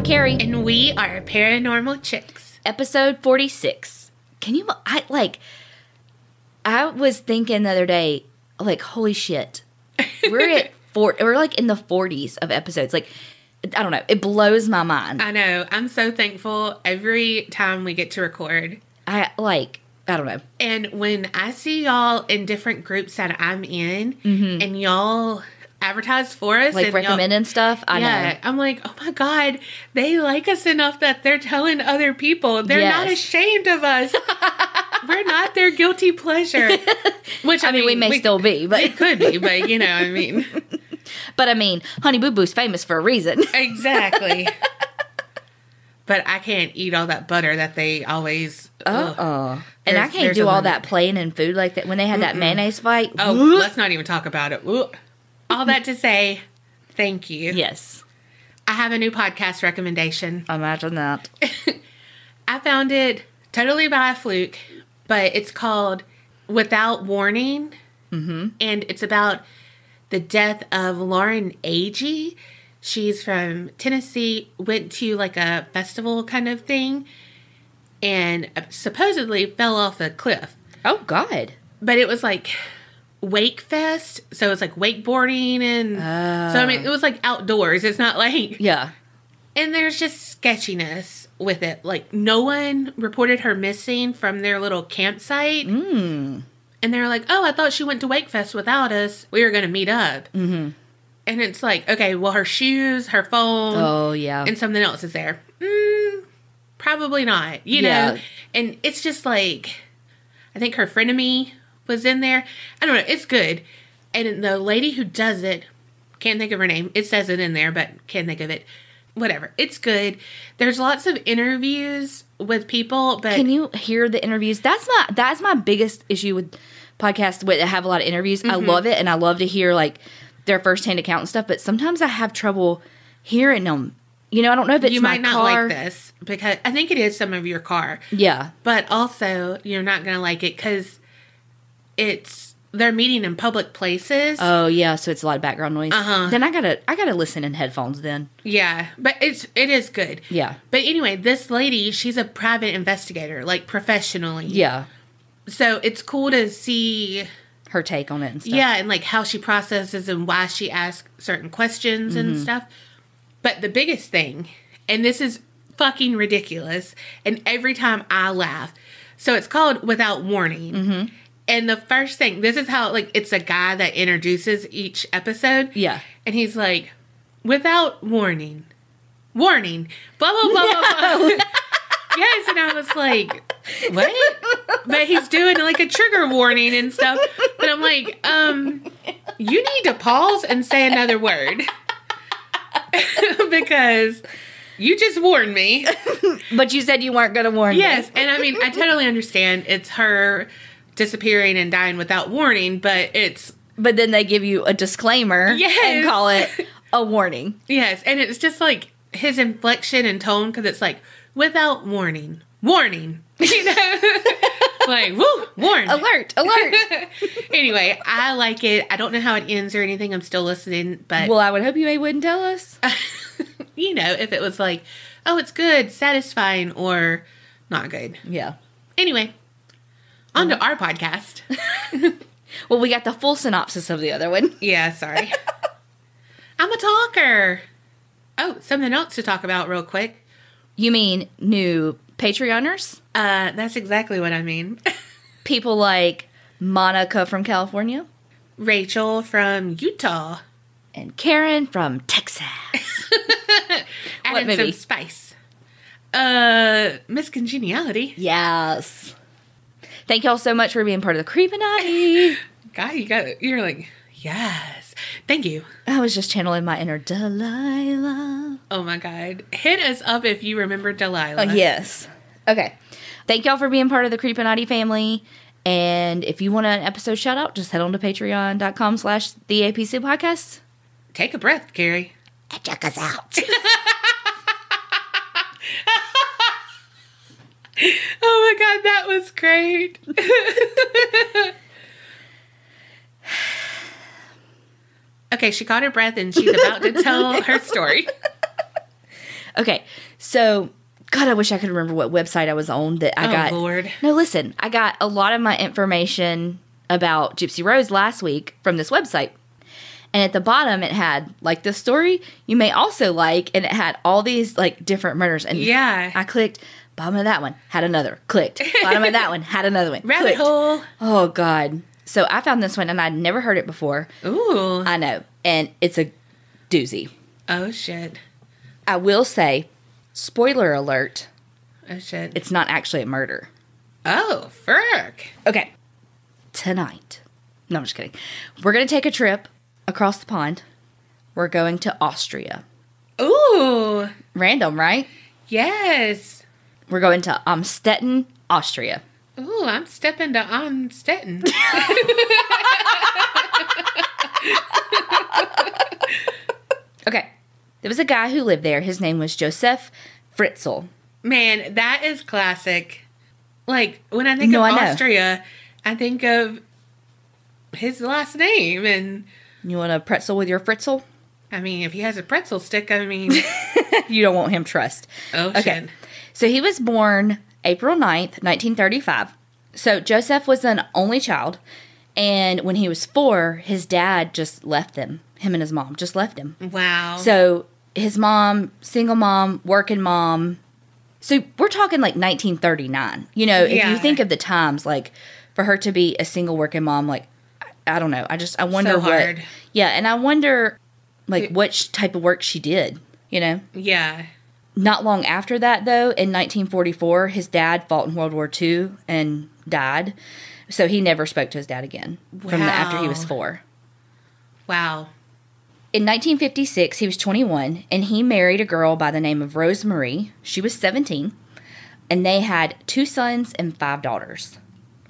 Carrie. And we are Paranormal Chicks. Episode 46. I was thinking the other day, like, holy shit. We're like in the 40s of episodes. Like, I don't know. It blows my mind. I know. I'm so thankful every time we get to record. I don't know. And when I see y'all in different groups that I'm in, and y'all advertise for us, like and recommending stuff. I know. I'm like, oh my God, they like us enough that they're telling other people. They're not ashamed of us. We're not their guilty pleasure. Which I mean, we may still be, but it could be. But you know, I mean, but I mean, Honey Boo Boo's famous for a reason. Exactly. But I can't eat all that butter that they always. And I can't do all that playing in food like that when they had that mayonnaise fight. Oh, let's not even talk about it. Ooh. All that to say, thank you. Yes. I have a new podcast recommendation. Imagine that. I found it totally by a fluke, but it's called Without Warning. And it's about the death of Lauren Agee. She's from Tennessee, went to like a festival kind of thing, and supposedly fell off a cliff. Oh, God. But it was like Wake Fest, so it's like wakeboarding, and so I mean it was like outdoors. It's not like and there's just sketchiness with it. Like no one reported her missing from their little campsite, and they're like, "Oh, I thought she went to Wake Fest without us. We were going to meet up." And it's like, okay, well, her shoes, her phone, and something else is there. Probably not, you know. And it's just like, I think her frenemy was in there. I don't know. It's good. And the lady who does it, can't think of her name. It says it in there, but can't think of it. Whatever. It's good. There's lots of interviews with people, but can you hear the interviews? That's my biggest issue with podcasts that have a lot of interviews. I love it, and I love to hear like their firsthand account and stuff. But sometimes I have trouble hearing them. You know, I don't know if it's my car. You might not like this because I think it is some of your car. Yeah, but also you're not gonna like it because they're meeting in public places. Oh yeah, so it's a lot of background noise. Then I gotta listen in headphones then. Yeah, but it is good. Yeah. But anyway, this lady, she's a private investigator, like professionally. Yeah. So it's cool to see her take on it and stuff. Yeah, and like how she processes and why she asks certain questions and stuff. But the biggest thing, and this is fucking ridiculous, and every time I laugh. So it's called Without Warning. And the first thing, this is how, like, it's a guy that introduces each episode. Yeah. And he's like, without warning. Warning. Blah, blah, blah, blah, blah. Yes, and I was like, what? But he's doing, like, a trigger warning and stuff. But I'm like, you need to pause and say another word. Because you just warned me. But you said you weren't going to warn me. Yes, and I mean, I totally understand. It's her disappearing and dying without warning, but then they give you a disclaimer and call it a warning. Yes, and it's just like his inflection and tone, because it's like, without warning. Warning. You know? Like, woo, warn. Alert. Anyway, I like it. I don't know how it ends or anything. I'm still listening, but... Well, I would hope you wouldn't tell us. You know, if it was like, oh, it's good, satisfying, or not good. Yeah. Anyway, on to our podcast. Well, we got the full synopsis of the other one. Yeah, sorry. I'm a talker. Oh, something else to talk about real quick. You mean new Patreoners? That's exactly what I mean. People like Monica from California. Rachel from Utah. And Karen from Texas. Adding some spice. Miss Congeniality. Yes. Thank y'all so much for being part of the Creepinati. God, you're like, yes. Thank you. I was just channeling my inner Delilah. Oh my God. Hit us up if you remember Delilah. Yes. Okay. Thank y'all for being part of the Creepinati family. And if you want an episode shout out, just head on to patreon.com/theapc podcast. Take a breath, Carrie. And check us out. Oh my God, that was great. Okay, she caught her breath and she's about to tell her story. Okay, so, God, I wish I could remember what website I was on that I got. Oh, Lord. No, listen, I got a lot of my information about Gypsy Rose last week from this website. And at the bottom, it had, like, the story you may also like, and it had all these, like, different murders. And yeah. I clicked, bottom of that one, had another. Clicked. Bottom of that one, had another one. Rabbit clicked. hole. Oh, God. So I found this one, and I'd never heard it before. Ooh. I know. And it's a doozy. Oh, shit. I will say, spoiler alert. Oh, shit. It's not actually a murder. Oh, frick. Okay. Tonight. No, I'm just kidding. We're going to take a trip across the pond. We're going to Austria. Ooh. Random, right? Yes. We're going to Amstetten, Austria. Ooh, I'm stepping to Amstetten. Okay. There was a guy who lived there. His name was Joseph Fritzl. Man, that is classic. Like, when I think of Austria, I think of his last name. And you want a pretzel with your Fritzl? I mean, if he has a pretzel stick, I mean... You don't want him trust. Oh, okay. Shit. So he was born April 9th, 1935. So Joseph was an only child. And when he was 4, his dad just left him. Him and his mom just left him. Wow. So his mom, single mom, working mom. So we're talking like 1939. You know, if you think of the times, like for her to be a single working mom, like, I don't know. I wonder so hard. Yeah, and I wonder like what type of work she did, you know? Yeah. Not long after that, though, in 1944, his dad fought in World War II and died. So he never spoke to his dad again after he was 4. Wow. In 1956, he was 21, and he married a girl by the name of Rose Marie. She was 17, and they had 2 sons and 5 daughters.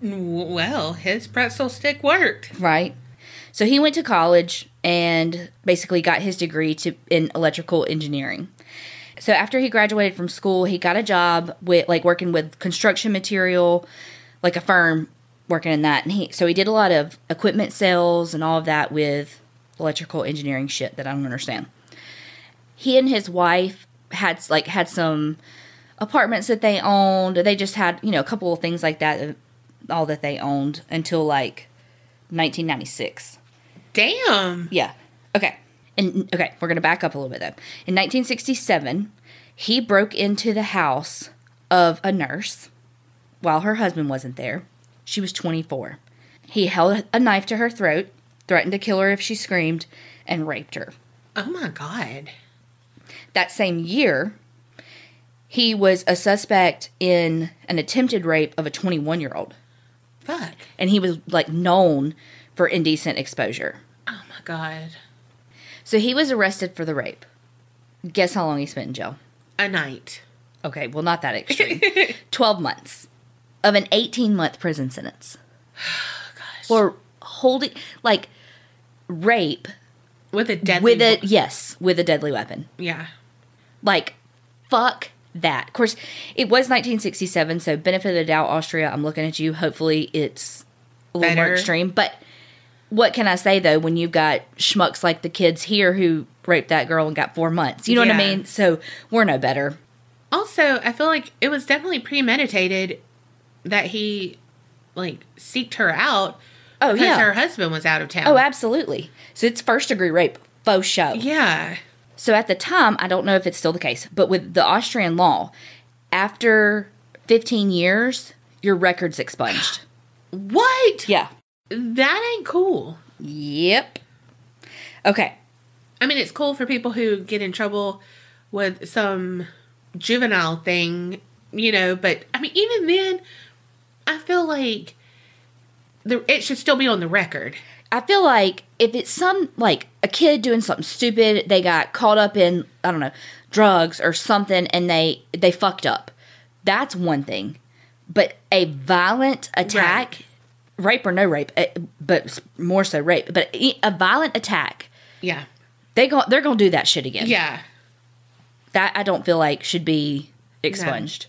Well, his pretzel stick worked. Right. So he went to college and basically got his degree in electrical engineering. So after he graduated from school, he got a job with working with construction material, like a firm working in that. And he did a lot of equipment sales and all of that with electrical engineering shit that I don't understand. He and his wife had some apartments that they owned. They just had, a couple of things like that, all that they owned until like 1996. Damn. Yeah. Okay. We're going to back up a little bit, though. In 1967, he broke into the house of a nurse while her husband wasn't there. She was 24. He held a knife to her throat, threatened to kill her if she screamed, and raped her. Oh, my God. That same year, he was a suspect in an attempted rape of a 21-year-old. Fuck. And he was, known for indecent exposure. Oh, my God. So he was arrested for the rape. Guess how long he spent in jail? A night. Okay, well, not that extreme. 12 months of an 18-month prison sentence. Gosh. For holding, rape. With a deadly weapon. Yes, with a deadly weapon. Yeah. Fuck that. Of course, it was 1967, so benefit of the doubt, Austria, I'm looking at you. Hopefully it's a little more extreme. But what can I say, though, when you've got schmucks like the kids here who raped that girl and got 4 months? You know what I mean? So we're no better. Also, I feel like it was definitely premeditated that he, seeked her out because her husband was out of town. Oh, absolutely. So it's first-degree rape, faux show. Yeah. So at the time, I don't know if it's still the case, but with the Austrian law, after 15 years, your record's expunged. What? Yeah. That ain't cool. Yep. Okay. I mean, it's cool for people who get in trouble with some juvenile thing, but, I mean, even then, I feel like it should still be on the record. I feel like if it's a kid doing something stupid, they got caught up in, I don't know, drugs or something, and they fucked up. That's one thing. But a violent attack... Right. Rape or no rape, but more so rape. But a violent attack. Yeah. They're going to do that shit again. Yeah. That I don't feel like should be expunged.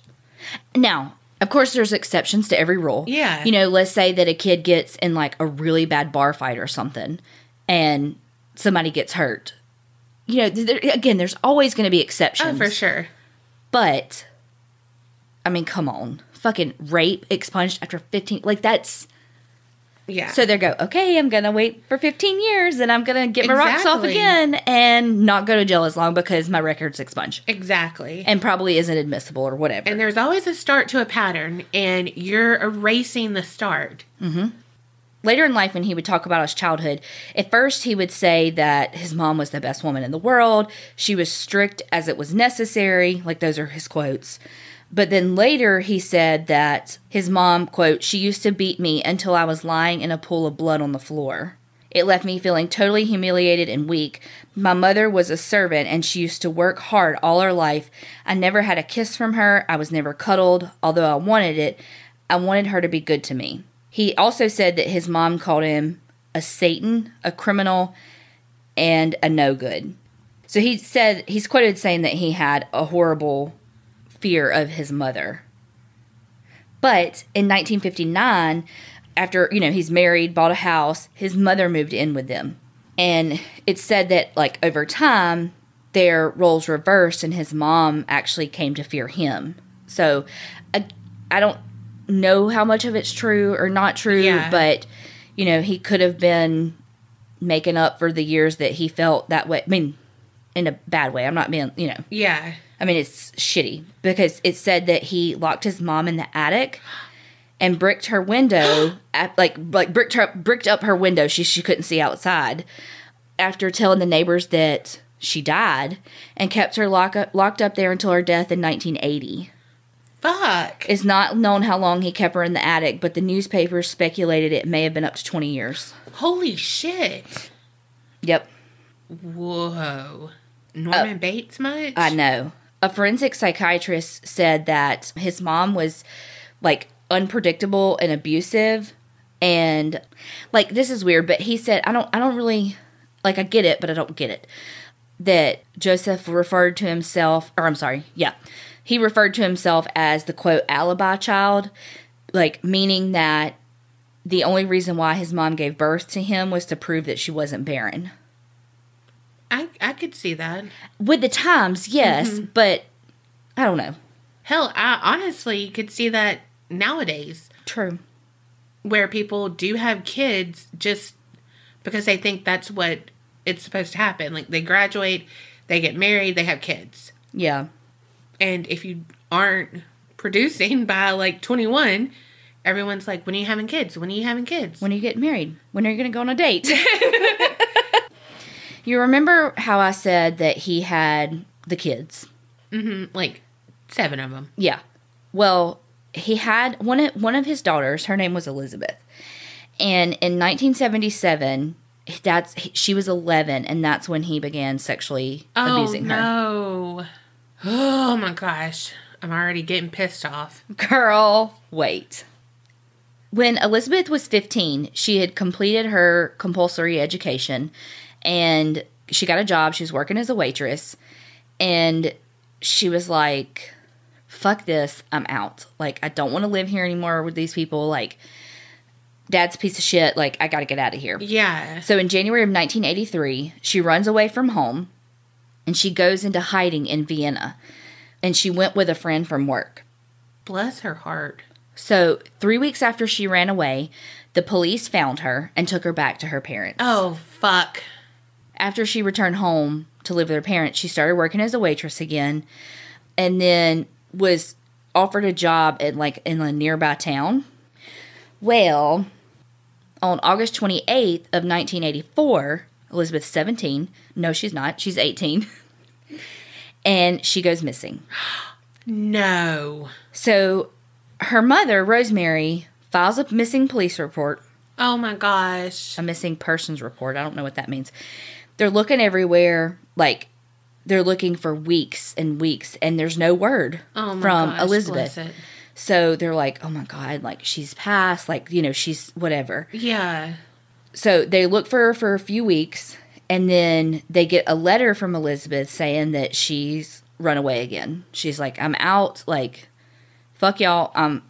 No. Now, of course, there's exceptions to every rule. Yeah. Let's say that a kid gets in a really bad bar fight or something and somebody gets hurt. you know, again, there's always going to be exceptions. Oh, for sure. But, I mean, come on. Fucking rape expunged after 15, like, that's... Yeah. So they go, okay, I'm going to wait for 15 years and I'm going to get my rocks off again and not go to jail as long because my record's expunged. Exactly. And probably isn't admissible or whatever. And there's always a start to a pattern, and you're erasing the start. Mm-hmm. Later in life, when he would talk about his childhood, at first he would say that his mom was the best woman in the world. She was strict as it was necessary. Like, those are his quotes. But then later he said that his mom, quote, she used to beat me until I was lying in a pool of blood on the floor. It left me feeling totally humiliated and weak. My mother was a servant and she used to work hard all her life. I never had a kiss from her. I was never cuddled. Although I wanted it, I wanted her to be good to me. He also said that his mom called him a Satan, a criminal, and a no good. So he said, he's quoted saying that he had a horrible fear of his mother. But in 1959, after, you know, he's married, bought a house, his mother moved in with them. And it's said that, like, over time, their roles reversed and his mom actually came to fear him. So I don't know how much of it's true or not true, but, you know, he could have been making up for the years that he felt that way. I mean, in a bad way. I'm not being, you know. Yeah. I mean, it's shitty because it said that he locked his mom in the attic and bricked her window, bricked up her window. She couldn't see outside after telling the neighbors that she died and kept her locked up there until her death in 1980. Fuck. It's not known how long he kept her in the attic, but the newspapers speculated it may have been up to 20 years. Holy shit. Yep. Whoa. Norman Bates much? I know. A forensic psychiatrist said that his mom was, like, unpredictable and abusive. And, like, this is weird, but he said, I don't really, like, I get it, but I don't get it. That Joseph referred to himself, he referred to himself as the, quote, alibi child, like, meaning that the only reason why his mom gave birth to him was to prove that she wasn't barren. I could see that. With the times, yes, but I don't know. Hell, I honestly could see that nowadays. True. Where people do have kids just because they think that's what it's supposed to happen. Like, they graduate, they get married, they have kids. Yeah. And if you aren't producing by, like, 21, everyone's like, when are you having kids? When are you having kids? When are you getting married? When are you going to go on a date? You remember how I said that he had the kids? Mm-hmm. Like 7 of them. Yeah. Well, he had one of his daughters. Her name was Elizabeth. And in 1977, she was 11, and that's when he began sexually abusing her. Oh, no. Oh, my gosh. I'm already getting pissed off. Girl, wait. When Elizabeth was 15, she had completed her compulsory education, and she got a job. She was working as a waitress, and she was like, fuck this, I'm out. Like, I don't want to live here anymore with these people. Like, Dad's a piece of shit. Like, I got to get out of here. Yeah. So in January of 1983, she runs away from home, and she goes into hiding in Vienna, and she went with a friend from work. Bless her heart. So 3 weeks after she ran away, the police found her and took her back to her parents. Oh, fuck. After she returned home to live with her parents, she started working as a waitress again, and then was offered a job in a nearby town. Well, on August 28th of 1984, Elizabeth's 17. No, she's not. She's 18. And she goes missing. No. So her mother, Rosemary, files a missing police report. Oh, my gosh. A missing persons report. I don't know what that means. They're looking everywhere. Like, they're looking for weeks and weeks, and there's no word from Elizabeth. So they're like, oh, my God, like, she's passed. Like, you know, she's whatever. Yeah. So they look for her for a few weeks, and then they get a letter from Elizabeth saying that she's run away again. She's like, I'm out. Like, fuck y'all. I'm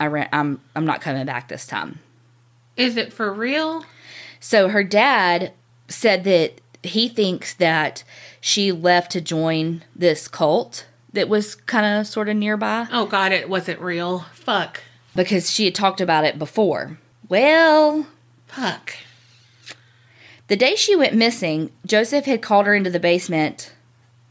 not coming back this time. Is it for real? So her dad said that he thinks that she left to join this cult that was kind of sort of nearby. Oh, God, it wasn't real. Fuck. Because she had talked about it before. Well. Fuck. The day she went missing, Joseph had called her into the basement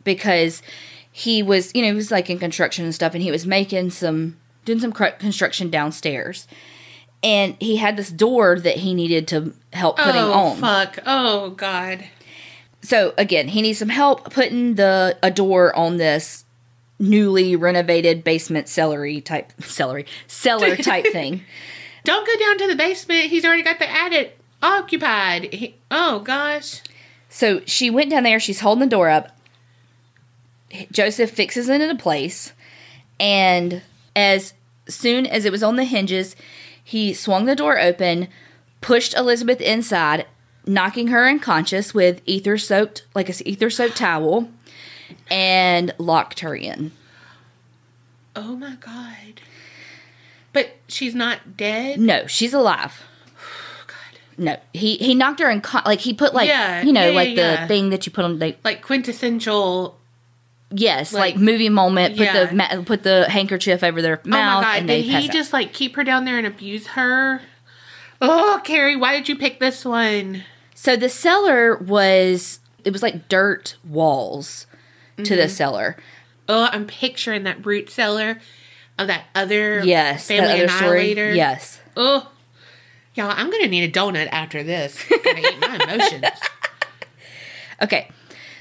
because he was, he was like in construction and stuff, and he was doing some construction downstairs. And he had this door that he needed to help putting on. Oh, fuck. Oh, God. So, again, he needs some help putting a door on this newly renovated basement cellar type thing. Don't go down to the basement. He's already got the attic occupied. Oh, gosh. So, she went down there. She's holding the door up. Joseph fixes it into place. And as soon as it was on the hinges, he swung the door open, pushed Elizabeth inside, knocking her unconscious with an ether-soaked towel, and locked her in. Oh, my God. But she's not dead? No, she's alive. God. No, he knocked her he put the thing that you put on like quintessential. Yes, like movie moment. Put the handkerchief over their mouth. Oh my God! And did he just like keep her down there and abuse her? Oh, Carrie, why did you pick this one? So the cellar was like dirt walls to the cellar. Oh, I'm picturing that root cellar of that other Family Annihilator. Story. Yes. Oh, y'all, I'm gonna need a donut after this. Gotta eat my emotions. Okay,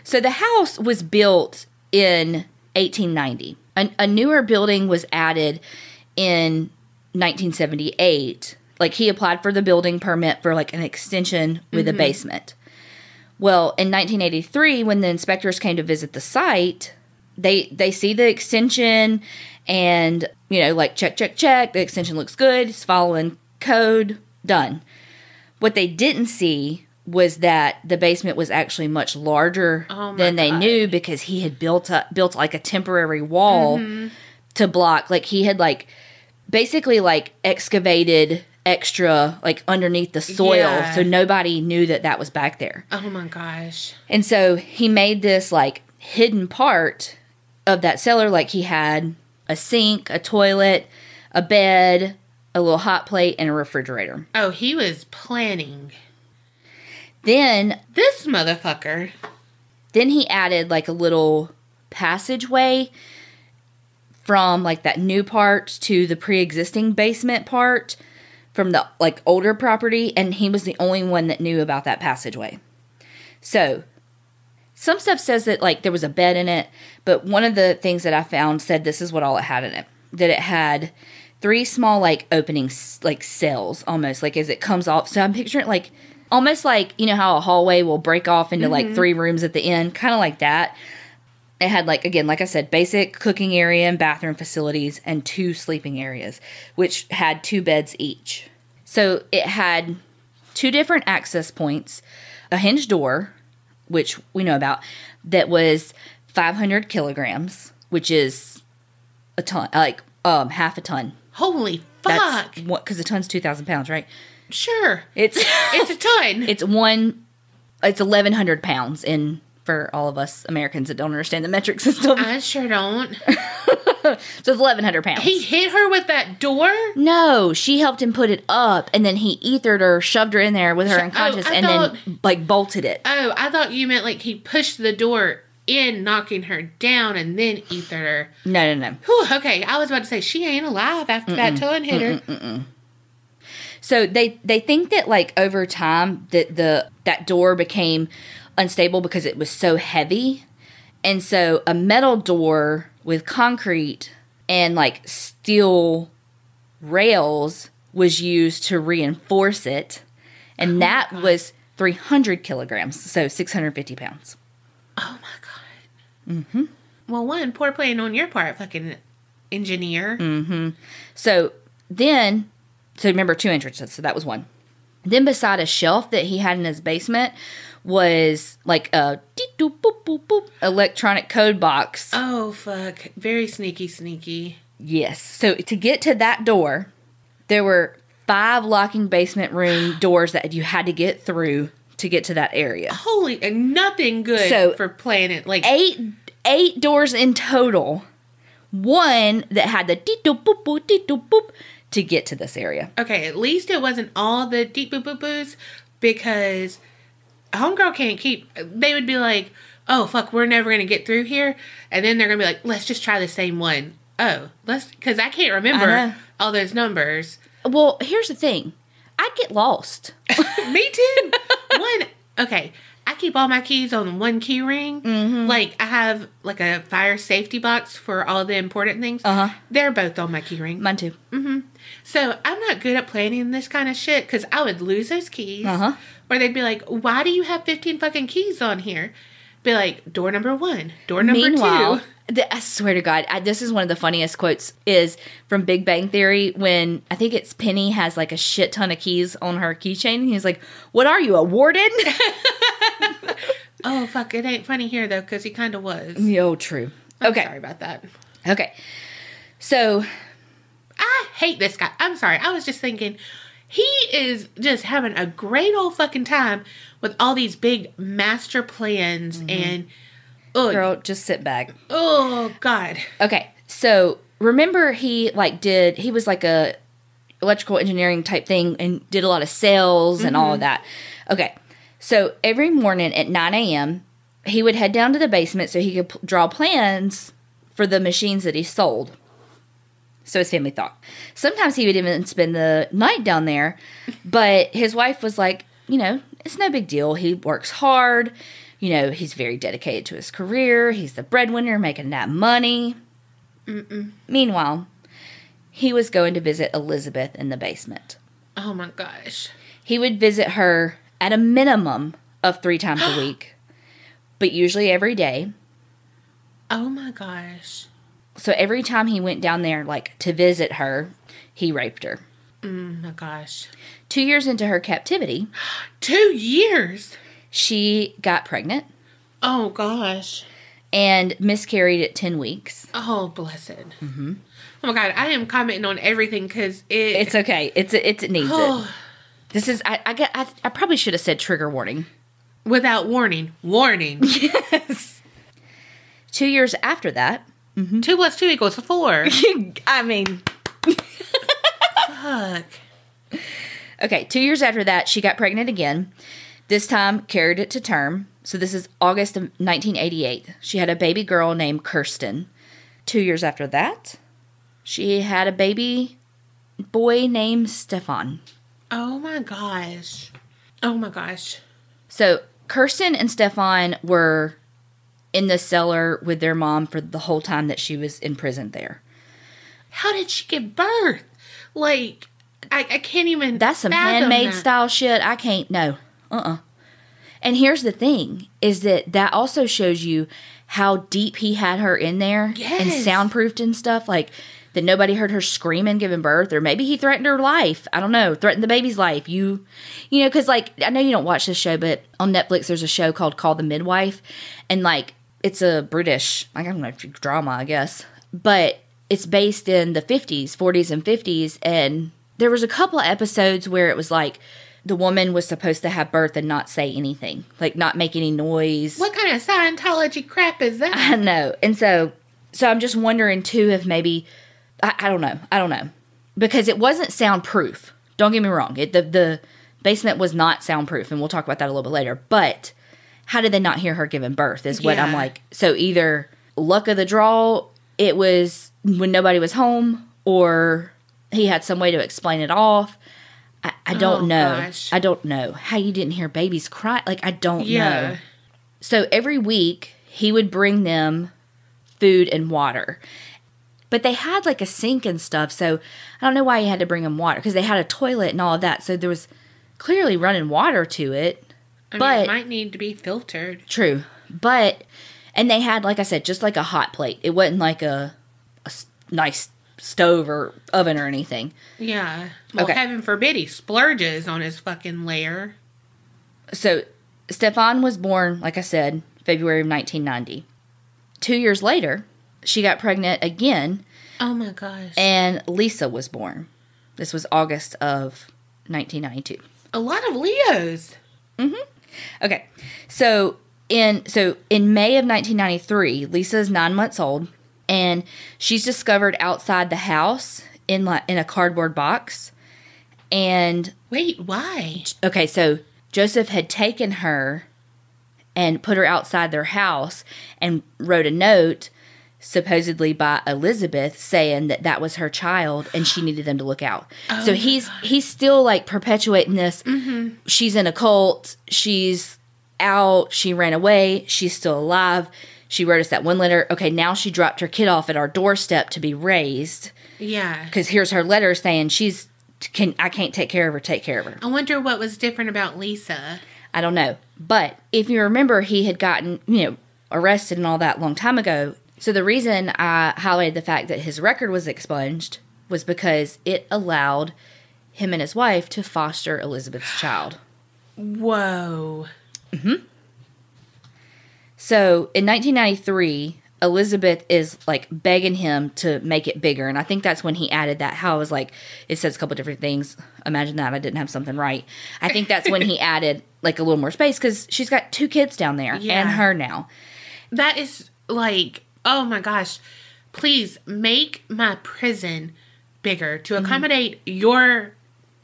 so the house was built in 1890. A newer building was added in 1978. Like, he applied for the building permit for, like, an extension with a basement. Well, in 1983, when the inspectors came to visit the site, they see the extension and, check. The extension looks good. It's following code. Done. What they didn't see was that the basement was actually much larger than they knew, because he had built like a temporary wall to block. Like, he had basically excavated extra underneath the soil, so nobody knew that was back there. Oh my gosh. And so he made this hidden part of that cellar. Like, he had a sink, a toilet, a bed, a little hot plate, and a refrigerator. Oh, he was planning. Then this motherfucker. Then he added a little passageway from that new part to the pre-existing basement part from the older property, and he was the only one that knew about that passageway. So some stuff says that there was a bed in it, but one of the things that I found said this is what all it had in it. That it had 3 small openings, cells almost, as it comes off. So I'm picturing it almost how a hallway will break off into 3 rooms at the end, kind of like that. It had again, like I said, basic cooking area and bathroom facilities, and 2 sleeping areas, which had 2 beds each. So it had 2 different access points, a hinged door, which we know about, that was 500 kilograms, which is a ton, half a ton. Holy fuck! Because a ton's 2,000 pounds, right? Sure. It's a ton. It's 1,100 pounds for all of us Americans that don't understand the metric system. I sure don't. So it's 1,100 pounds. He hit her with that door? No, she helped him put it up, and then he ethered her, shoved her in there with her unconscious, then bolted it. Oh, I thought you meant he pushed the door in, knocking her down, and then ethered her. No. Whew, okay, I was about to say, she ain't alive after that ton hit her. So they think that over time that door became unstable because it was so heavy, and so a metal door with concrete and steel rails was used to reinforce it, and that was 300 kilograms, so 650 pounds. Oh my God. Well, one, poor playing on your part, fucking engineer. So remember 2 entrances, so that was one. Then beside a shelf that he had in his basement was a electronic code box. Oh, fuck. Very sneaky. Yes. So to get to that door, there were 5 locking basement room doors that you had to get through to get to that area. Holy, and nothing good for planning. Like eight doors in total. One that had the deep doop boop boop deep doop boop to get to this area. Okay, at least it wasn't all the deep boop boop boos, because homegirl can't keep. They would be like, "Oh fuck, we're never gonna get through here," and then they're gonna be like, "Let's just try the same one." Oh, because I can't remember all those numbers. Well, here's the thing. I'd get lost. Me too. Okay, I keep all my keys on one key ring. Mm-hmm. Like, I have, like, a fire safety box for all the important things. Uh-huh. They're both on my key ring. Mine too. Mm-hmm. So, I'm not good at planning this kind of shit, because I would lose those keys. Uh-huh. Or they'd be like, why do you have 15 fucking keys on here? Be like, door number 1, door number 2. I swear to God, this is one of the funniest quotes is from Big Bang Theory when I think it's Penny has like a shit ton of keys on her keychain. He's like, what are you, a warden? Oh, fuck. It ain't funny here, though, because he kind of was. Oh, true. Okay. Sorry about that. Okay. So. I hate this guy. I'm sorry. I was just thinking, he is just having a great old fucking time with all these big master plans and... Girl, just sit back. Oh, God. Okay, so remember he was like a electrical engineering type thing and did a lot of sales and all of that. Okay, so every morning at 9 a.m., he would head down to the basement so he could draw plans for the machines that he sold. So his family thought. Sometimes he would even spend the night down there, but his wife was like, it's no big deal. He works hard. He's very dedicated to his career. He's the breadwinner making that money. Meanwhile, he was going to visit Elizabeth in the basement. Oh, my gosh. He would visit her at a minimum of 3 times a week, but usually every day. Oh, my gosh. So every time he went down there, to visit her, he raped her. My gosh. 2 years into her captivity. 2 years? She got pregnant. Oh, gosh. And miscarried at 10 weeks. Oh, blessed. Mm-hmm. Oh, my God. I am commenting on everything because it's okay. It needs it. This is... I probably should have said trigger warning. Without warning. Warning. Yes. 2 years after that... 2 + 2 = 4. I mean... Fuck. Okay, 2 years after that, she got pregnant again. This time, carried it to term. So this is August of 1988. She had a baby girl named Kirsten. 2 years after that, she had a baby boy named Stefan. Oh, my gosh. Oh, my gosh. So Kirsten and Stefan were in the cellar with their mom for the whole time that she was in prison there. How did she give birth? I can't even... That's some handmade style shit. I can't... No. And here's the thing, is that also shows you how deep he had her in there. Yes. And soundproofed and stuff, that nobody heard her screaming giving birth, or maybe he threatened her life. I don't know, threatened the baby's life. Because, I know you don't watch this show, but on Netflix there's a show called Call the Midwife, and, it's a British, I don't know, drama, I guess, but it's based in the 50s, 40s and 50s, and there was a couple of episodes where it was the woman was supposed to have birth and not say anything. Not make any noise. What kind of Scientology crap is that? I know. And so I'm just wondering, too, if maybe... I don't know. Because it wasn't soundproof. Don't get me wrong. The basement was not soundproof, and we'll talk about that a little bit later. But how did they not hear her giving birth is what I'm like. So either luck of the draw, it was when nobody was home, or he had some way to explain it off. I don't know. Gosh. I don't know how you didn't hear babies cry. I don't know. So every week he would bring them food and water, but they had a sink and stuff. So I don't know why he had to bring them water, because they had a toilet and all of that. So there was clearly running water to it. But it might need to be filtered. True. And they had, like I said, just a hot plate. It wasn't a nice stove or oven or anything. Yeah. Well, heaven forbid he splurges on his fucking lair. So, Stefan was born, like I said, February of 1990. 2 years later, she got pregnant again. Oh my gosh. And Lisa was born. This was August of 1992. A lot of Leos. Mm-hmm. Okay. So in May of 1993, Lisa is 9 months old, and she's discovered outside the house in a cardboard box. And wait, why? Okay, so Joseph had taken her and put her outside their house and wrote a note, supposedly by Elizabeth, saying that was her child and she needed them to look out. Oh, so he's still like perpetuating this. Mm-hmm. She's in a cult. She's out. She ran away. She's still alive. She wrote us that one letter. Okay, now she dropped her kid off at our doorstep to be raised. Yeah. Because here's her letter saying I can't take care of her. Take care of her. I wonder what was different about Lisa. I don't know. But if you remember, he had gotten, arrested and all that long time ago. So the reason I highlighted the fact that his record was expunged was because it allowed him and his wife to foster Elizabeth's child. Whoa. Mm-hmm. So in 1993, Elizabeth is like begging him to make it bigger. And I think that's when he added that. How I was like, it says a couple different things. Imagine that I didn't have something right. I think that's when he added like a little more space because she's got 2 kids down there and her now. That is like, oh my gosh, please make my prison bigger to accommodate your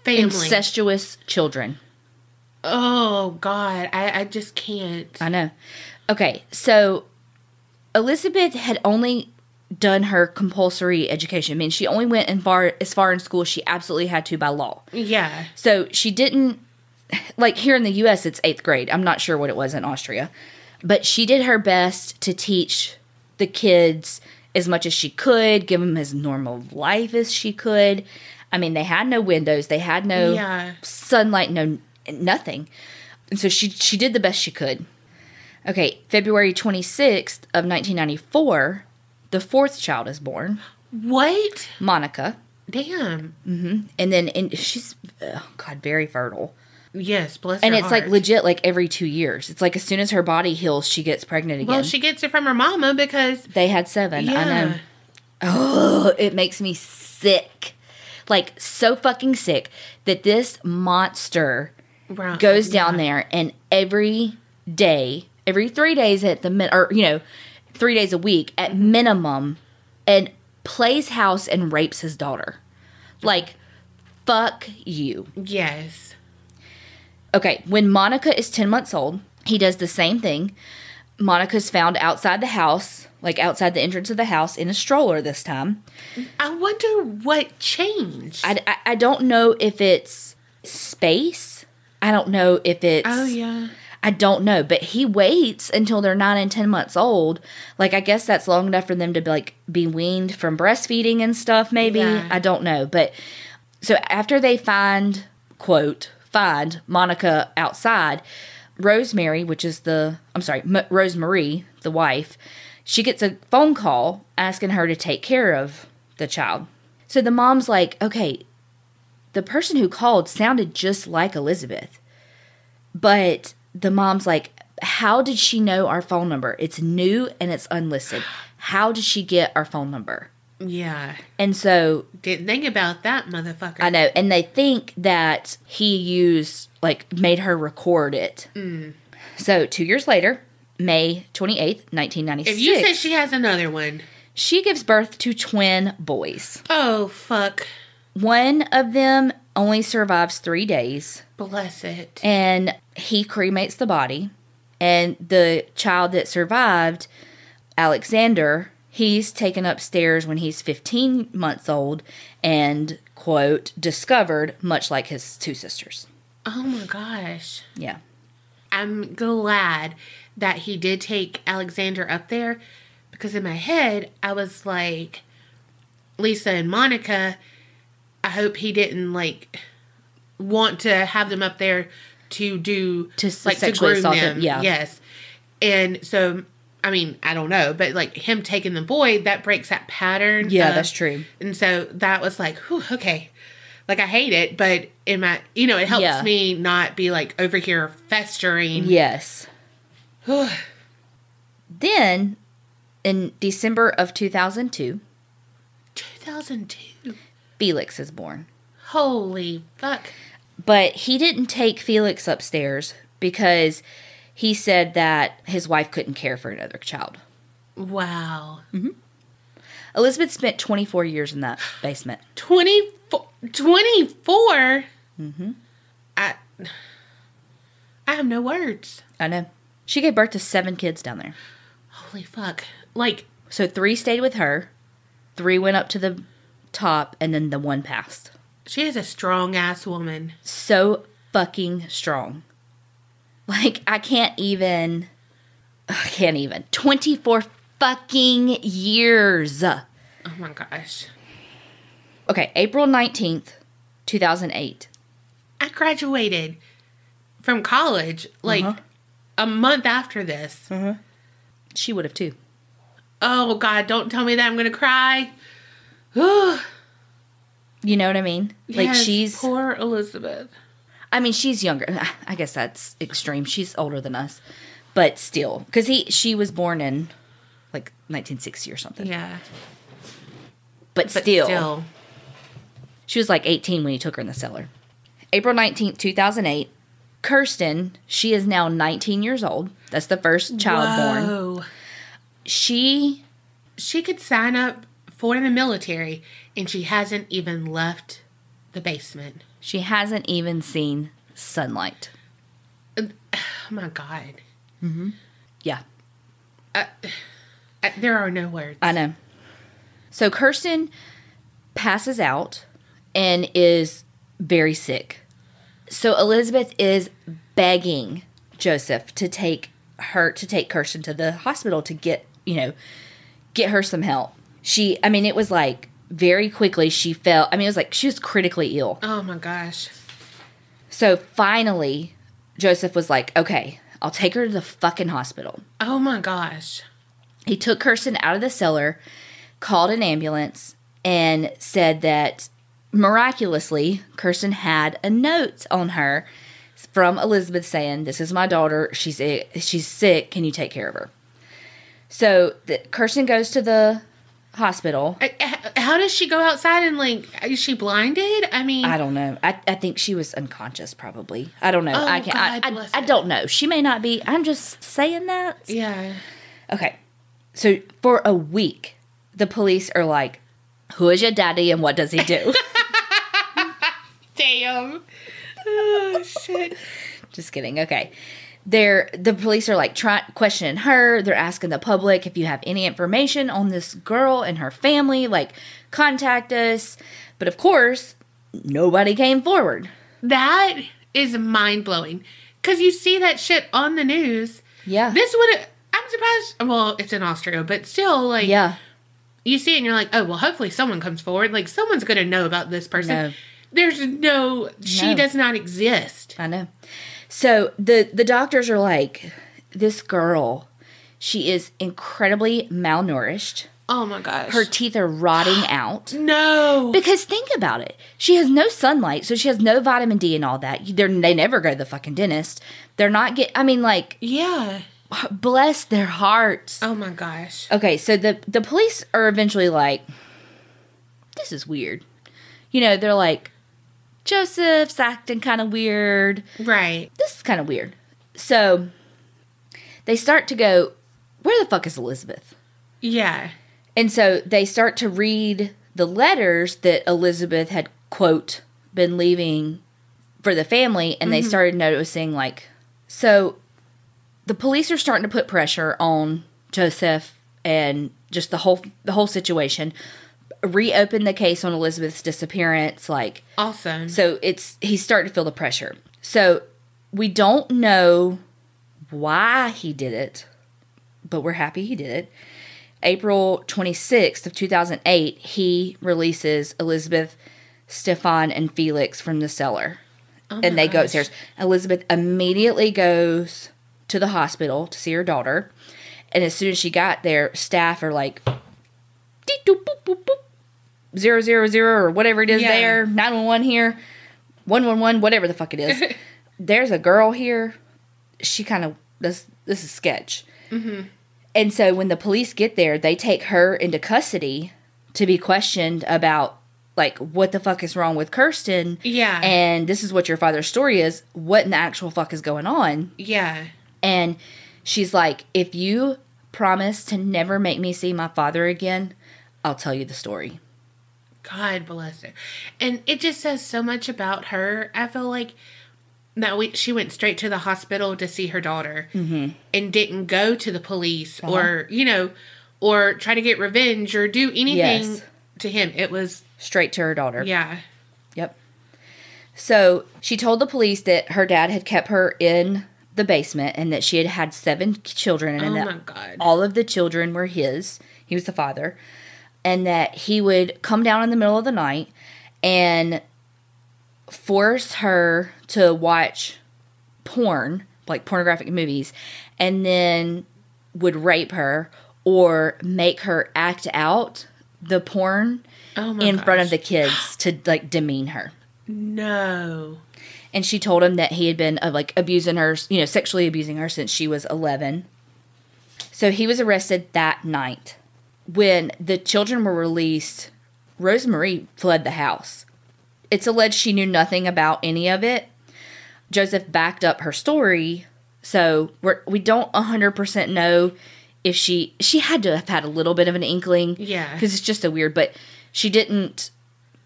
family. Incestuous children. Oh God, I just can't. I know. Okay, so Elizabeth had only done her compulsory education. I mean, she only went as far in school as she absolutely had to by law. Yeah. So she didn't, like here in the U.S., it's 8th grade. I'm not sure what it was in Austria. But she did her best to teach the kids as much as she could, give them as normal life as she could. I mean, they had no windows. They had no sunlight, no nothing. And so she did the best she could. Okay, February 26th of 1994, the 4th child is born. What? Monica. Damn. Mm-hmm. And then she's, very fertile. Yes, bless her And it's heart. like legit like every 2 years. It's like as soon as her body heals, she gets pregnant again. Well, she gets it from her mama because... They had 7. Yeah. I know. Oh, it makes me sick. Like, so fucking sick that this monster goes down there and every day, every 3 days at the 3 days a week at minimum, and plays house and rapes his daughter. Like, fuck you. Yes. Okay, when Monica is 10 months old, he does the same thing. Monica's found outside the house, like outside the entrance of the house, in a stroller this time. I wonder what changed. I don't know if it's space. I don't know if it's... Oh, yeah. I don't know, but he waits until they're 9 and 10 months old. Like, I guess that's long enough for them to be weaned from breastfeeding and stuff, maybe. Yeah. I don't know. But, so after they find Monica outside, Rosemary, Rosemarie, the wife, she gets a phone call asking her to take care of the child. So the mom's like, okay, the person who called sounded just like Elizabeth. But the mom's like, how did she know our phone number? It's new and it's unlisted. How did she get our phone number? Yeah. And so... Didn't think about that, motherfucker. I know. And they think that he made her record it. Mm. So 2 years later, May 28th, 1996. If you say she has another one... She gives birth to twin boys. Oh, fuck. One of them only survives 3 days. Bless it. And he cremates the body. And the child that survived, Alexander, he's taken upstairs when he's 15 months old and, quote, discovered, much like his 2 sisters. Oh my gosh. Yeah. I'm glad that he did take Alexander up there, because in my head, I was like, Lisa and Monica, I hope he didn't, want to have them up there to do, to groom them. Yeah. Yes. And so, I mean, I don't know, but, him taking the boy, that breaks that pattern. Yeah, that's true. And so, that was whew, okay. I hate it, but in my, it helps me not be, over here festering. Yes. Then, in December of 2002. 2002? Felix is born. Holy fuck. But he didn't take Felix upstairs because he said that his wife couldn't care for another child. Wow. Mm-hmm. Elizabeth spent 24 years in that basement. 24? Mm-hmm. I have no words. I know. She gave birth to 7 kids down there. Holy fuck. Like... So 3 stayed with her, 3 went up to the top, and then the 1 passed. She is a strong-ass woman. So fucking strong. Like, I can't even. 24 fucking years. Oh my gosh. Okay, April 19th, 2008. I graduated from college, like, a month after this. Mm-hmm. She would have, too. Oh, God, don't tell me that. I'm going to cry. You know what I mean? Like, yes, she's... poor Elizabeth. I mean, she's younger. I guess that's extreme. She's older than us. But still. Because she was born in, like, 1960 or something. Yeah. But still. She was, like, 18 when he took her in the cellar. April 19th, 2008. Kirsten, she is now 19 years old. That's the first child born. She could sign up for the military, and she hasn't even left the basement. She hasn't even seen sunlight. Oh my God. Mm-hmm. Yeah. There are no words. I know. So Kirsten passes out and is very sick. So Elizabeth is begging Joseph to take Kirsten to the hospital to get her some help. It was like very quickly she fell. It was like she was critically ill. Oh my gosh. So finally, Joseph was like, okay, I'll take her to the fucking hospital. Oh my gosh. He took Kirsten out of the cellar, called an ambulance, and said that miraculously, Kirsten had a note on her from Elizabeth saying, this is my daughter. She's sick. Can you take care of her? So Kirsten goes to the hospital. How does she go outside and, like, is she blinded? I don't know. I think she was unconscious probably. I don't know. Oh, I can't. I don't know. She may not be. I'm just saying that. Yeah. Okay. So for a week, the police are like, who is your daddy and what does he do? Damn. Oh, shit. Just kidding. Okay. The police are like questioning her. They're asking the public if you have any information on this girl and her family, like contact us. But of course, nobody came forward. That is mind blowing. Because you see that shit on the news. Yeah. I'm surprised. Well, it's in Austria, but still, like, yeah. You see it and you're like, oh, well, hopefully someone comes forward. Like, someone's going to know about this person. No. She does not exist. I know. So the doctors are like, this girl, she is incredibly malnourished. Oh my gosh. Her teeth are rotting out. No. Because think about it. She has no sunlight, so she has no vitamin D and all that. They never go to the fucking dentist. They're not yeah. Bless their hearts. Oh my gosh. Okay, so the police are eventually like, this is weird. They're like, Joseph's acting kind of weird. Right. This is kind of weird. So they start to go, where the fuck is Elizabeth? Yeah. And so they start to read the letters that Elizabeth had, quote, been leaving for the family. And they started noticing, like, so the police are starting to put pressure on Joseph and just the whole situation. Reopen the case on Elizabeth's disappearance, like, awesome. So he's starting to feel the pressure. So we don't know why he did it, but we're happy he did it. April 26th of 2008, he releases Elizabeth, Stefan, and Felix from the cellar. And they go upstairs. Elizabeth immediately goes to the hospital to see her daughter. And as soon as she got there, staff are like, 000 or whatever it is there, 911 here, 111, whatever the fuck it is. There's a girl here. She kind of, this is sketch. Mm-hmm. And so when the police get there, they take her into custody to be questioned about like, what the fuck is wrong with Kirsten? Yeah. And this is what your father's story is. What in the actual fuck is going on? Yeah. And she's like, if you promise to never make me see my father again, I'll tell you the story. God bless her. And it just says so much about her. I feel like that she went straight to the hospital to see her daughter and didn't go to the police or, or try to get revenge or do anything to him. It was straight to her daughter. Yeah. Yep. So she told the police that her dad had kept her in the basement and that she had had 7 children and my that God. all of the children were his. He was the father. And that he would come down in the middle of the night and force her to watch porn, like pornographic movies, and then would rape her or make her act out the porn in front of the kids to, like, demean her. No. And she told him that he had been, like, abusing her, sexually abusing her since she was 11. So he was arrested that night. When the children were released, Rosemarie fled the house. It's alleged she knew nothing about any of it. Joseph backed up her story, so we don't 100% know if she had to have had a little bit of an inkling. Yeah. Because it's just so weird, but she didn't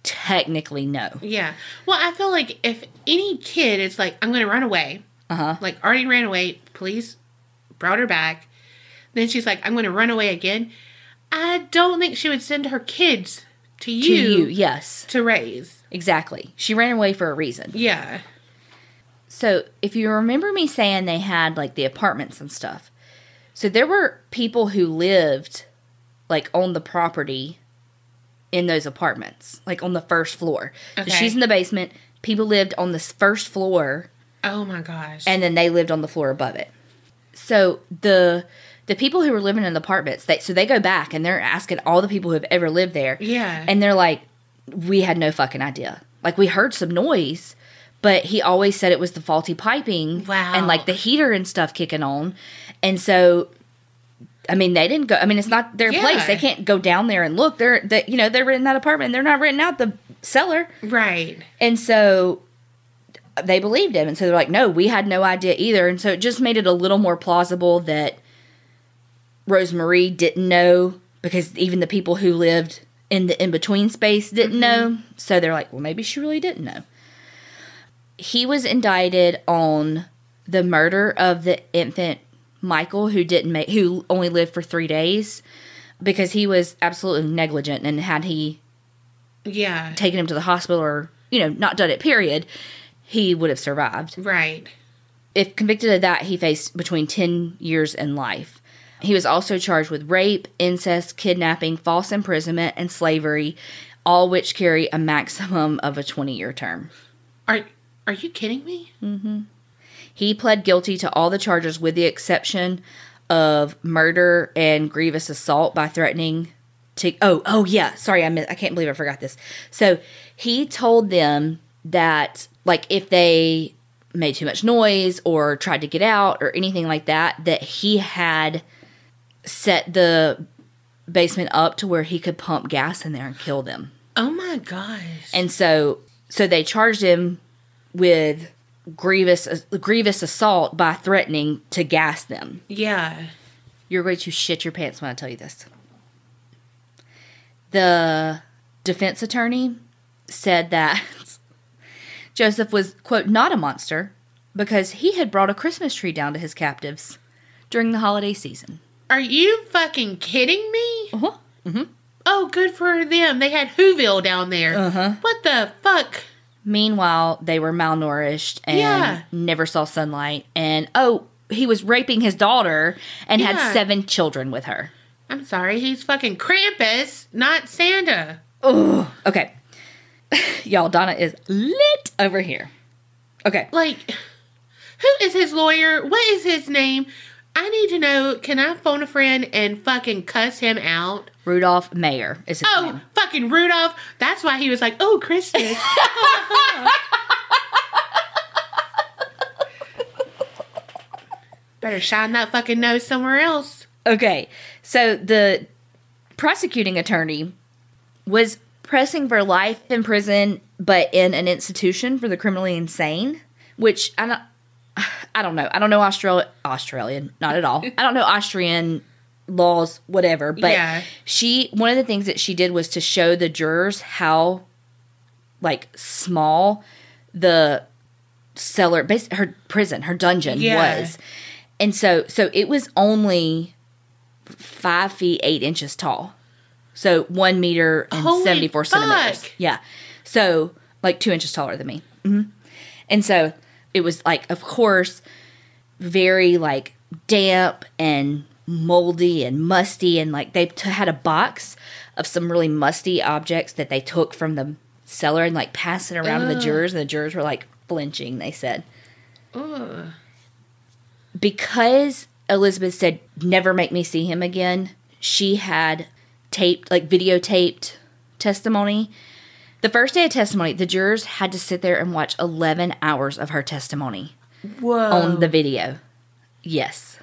technically know. Yeah. Well, I feel like if any kid is like, I'm going to run away. Like, already ran away, police brought her back. Then she's like, I'm going to run away again. I don't think she would send her kids to you. Yes. To raise. Exactly. She ran away for a reason. Yeah. So, if you remember me saying they had, like, the apartments and stuff. So, there were people who lived, like, on the property in those apartments. Like, on the first floor. Okay. So she's in the basement. People lived on this first floor. Oh, my gosh. And then they lived on the floor above it. So, the people who were living in the apartments, they go back and they're asking all the people who have ever lived there. Yeah. And they're like, we had no fucking idea. Like, we heard some noise, but he always said it was the faulty piping. Wow. And, like, the heater and stuff kicking on. And so, I mean, they didn't go. I mean, it's not their place. They can't go down there and look. They're in that apartment. And they're not renting out the cellar. Right. And so they believed him. And so they're like, no, we had no idea either. And so it just made it a little more plausible that Rosemarie didn't know, because even the people who lived in the in-between space didn't know. So they're like, well, maybe she really didn't know. He was indicted on the murder of the infant Michael, who only lived for 3 days, because he was absolutely negligent, and had he taken him to the hospital or, not done it, period, he would have survived. Right. If convicted of that, he faced between 10 years and life. He was also charged with rape, incest, kidnapping, false imprisonment, and slavery, all which carry a maximum of a 20-year term. Are you kidding me? Mm-hmm. He pled guilty to all the charges with the exception of murder and grievous assault by threatening to... Oh, yeah. Sorry, I can't believe I forgot this. So he told them that, like, if they made too much noise or tried to get out or anything like that, that he had set the basement up to where he could pump gas in there and kill them. Oh my gosh. And so they charged him with grievous assault by threatening to gas them. Yeah. You're going to shit your pants when I tell you this. The defense attorney said that Joseph was, quote, not a monster because he had brought a Christmas tree down to his captives during the holiday season. Are you fucking kidding me? Uh-huh. Mm-hmm. Oh, good for them. They had Whoville down there. Uh-huh. What the fuck? Meanwhile, they were malnourished and never saw sunlight. And, he was raping his daughter and had 7 children with her. I'm sorry. He's fucking Krampus, not Santa. Oh, okay. Y'all, Donna is lit over here. Okay. Like, who is his lawyer? What is his name? I need to know. Can I phone a friend and fucking cuss him out? Rudolph Mayer is his name. Oh, fucking Rudolph. That's why he was like, oh, Christmas. Better shine that fucking nose somewhere else. Okay. So the prosecuting attorney was pressing for life in prison, but in an institution for the criminally insane, which I don't know. I don't know Australian, not at all. I don't know Austrian laws, whatever. But one of the things that she did was to show the jurors how, like, small the cellar, her prison, her dungeon was. And so it was only 5 feet 8 inches tall. So 1 meter and 74 centimeters. Yeah. So like 2 inches taller than me. Mm-hmm. And so it was like, of course, very like damp and moldy and musty. And like they had a box of some really musty objects that they took from the cellar and like passed it around to the jurors. And the jurors were like flinching, they said. Ugh. Because Elizabeth said, never make me see him again, she had videotaped testimony. The first day of testimony, the jurors had to sit there and watch 11 hours of her testimony. Whoa. On the video. Yes.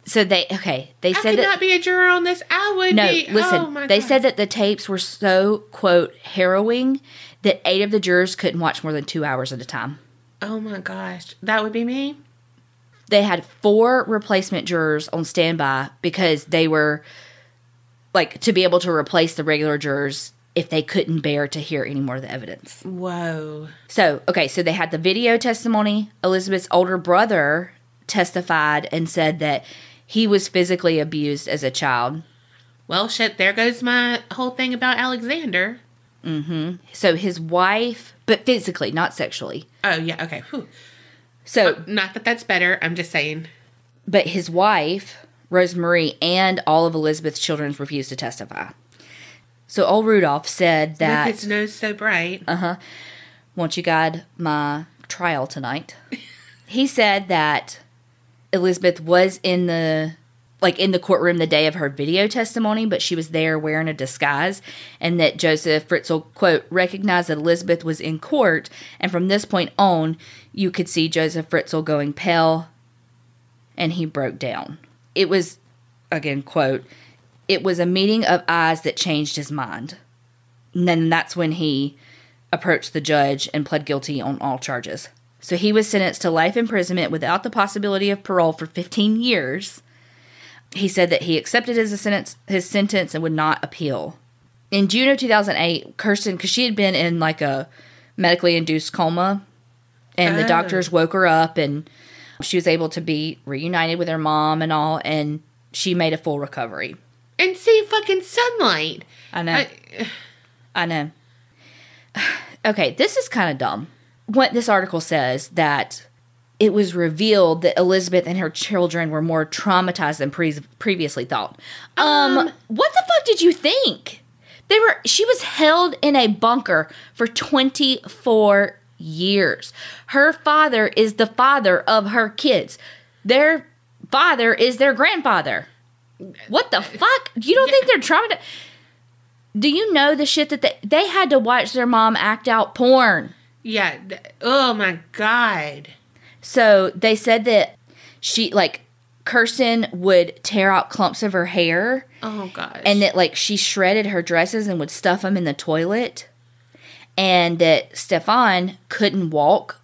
So they said I could not be a juror on this. I would be. No, listen. They said that the tapes were so, quote, harrowing that 8 of the jurors couldn't watch more than 2 hours at a time. Oh my gosh. That would be me. They had 4 replacement jurors on standby because they were, like, to be able to replace the regular jurors if they couldn't bear to hear any more of the evidence. Whoa. So they had the video testimony. Elizabeth's older brother testified and said that he was physically abused as a child. Well, shit, there goes my whole thing about Alexander. Mm-hmm. So his wife, but physically, not sexually. Oh, yeah, okay. Whew. So, not that that's better, I'm just saying. But his wife, Rosemarie, and all of Elizabeth's children refused to testify. So old Rudolph said that... Look, his nose so bright. Uh-huh. Won't you guide my trial tonight? He said that Elizabeth was in the courtroom the day of her video testimony, but she was there wearing a disguise, and that Joseph Fritzl, quote, recognized that Elizabeth was in court, and from this point on, you could see Joseph Fritzl going pale, and he broke down. It was, again, quote, it was a meeting of eyes that changed his mind. And then that's when he approached the judge and pled guilty on all charges. So he was sentenced to life imprisonment without the possibility of parole for 15 years. He said that he accepted his sentence and would not appeal. In June of 2008, Kirsten, because she had been in like a medically induced coma, and the doctors woke her up, and she was able to be reunited with her mom and all, and she made a full recovery. And see fucking sunlight. I know. I know. Okay, this is kind of dumb. What this article says that it was revealed that Elizabeth and her children were more traumatized than previously thought. What the fuck did you think? She was held in a bunker for 24 years. Her father is the father of her kids. Their father is their grandfather. What the fuck? You don't think they're traumatized? Do you know the shit that they had to watch their mom act out porn? Yeah. Oh my God. So they said that Kirsten would tear out clumps of her hair. Oh gosh. And that she shredded her dresses and would stuff them in the toilet. And that Stefan couldn't walk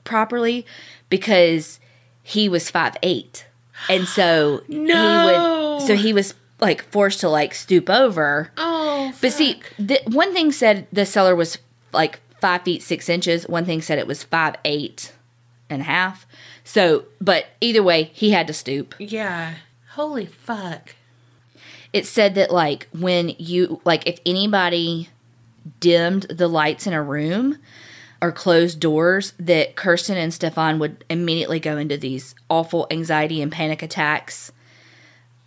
properly because he was 5'8". And so he was forced to forced to stoop over. Oh, fuck. But see, one thing said the cellar was 5 feet 6 inches. One thing said it was 5'8" and a half. So, but either way, he had to stoop. Yeah. Holy fuck. It said that when you if anybody dimmed the lights in a room or closed doors, that Kirsten and Stefan would immediately go into these awful anxiety and panic attacks.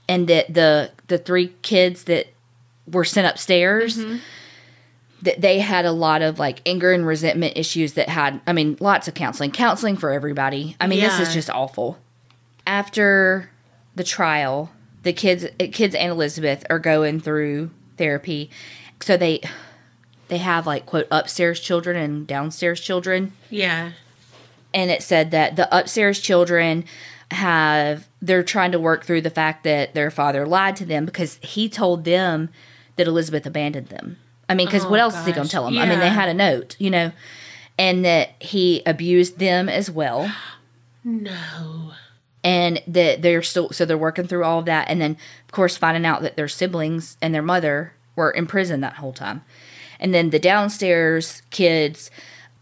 And that the 3 kids that were sent upstairs, that they had a lot of anger and resentment issues that had, lots of counseling for everybody. This is just awful. After the trial, the kids and Elizabeth are going through therapy. So they have quote, upstairs children and downstairs children. Yeah. And it said that the upstairs children they're trying to work through the fact that their father lied to them because he told them that Elizabeth abandoned them. I mean, because what else is he going to tell them? Yeah. I mean, they had a note, you know, and that he abused them as well. No. And that they're they're working through all of that. And then, of course, finding out that their siblings and their mother were in prison that whole time. And then the downstairs kids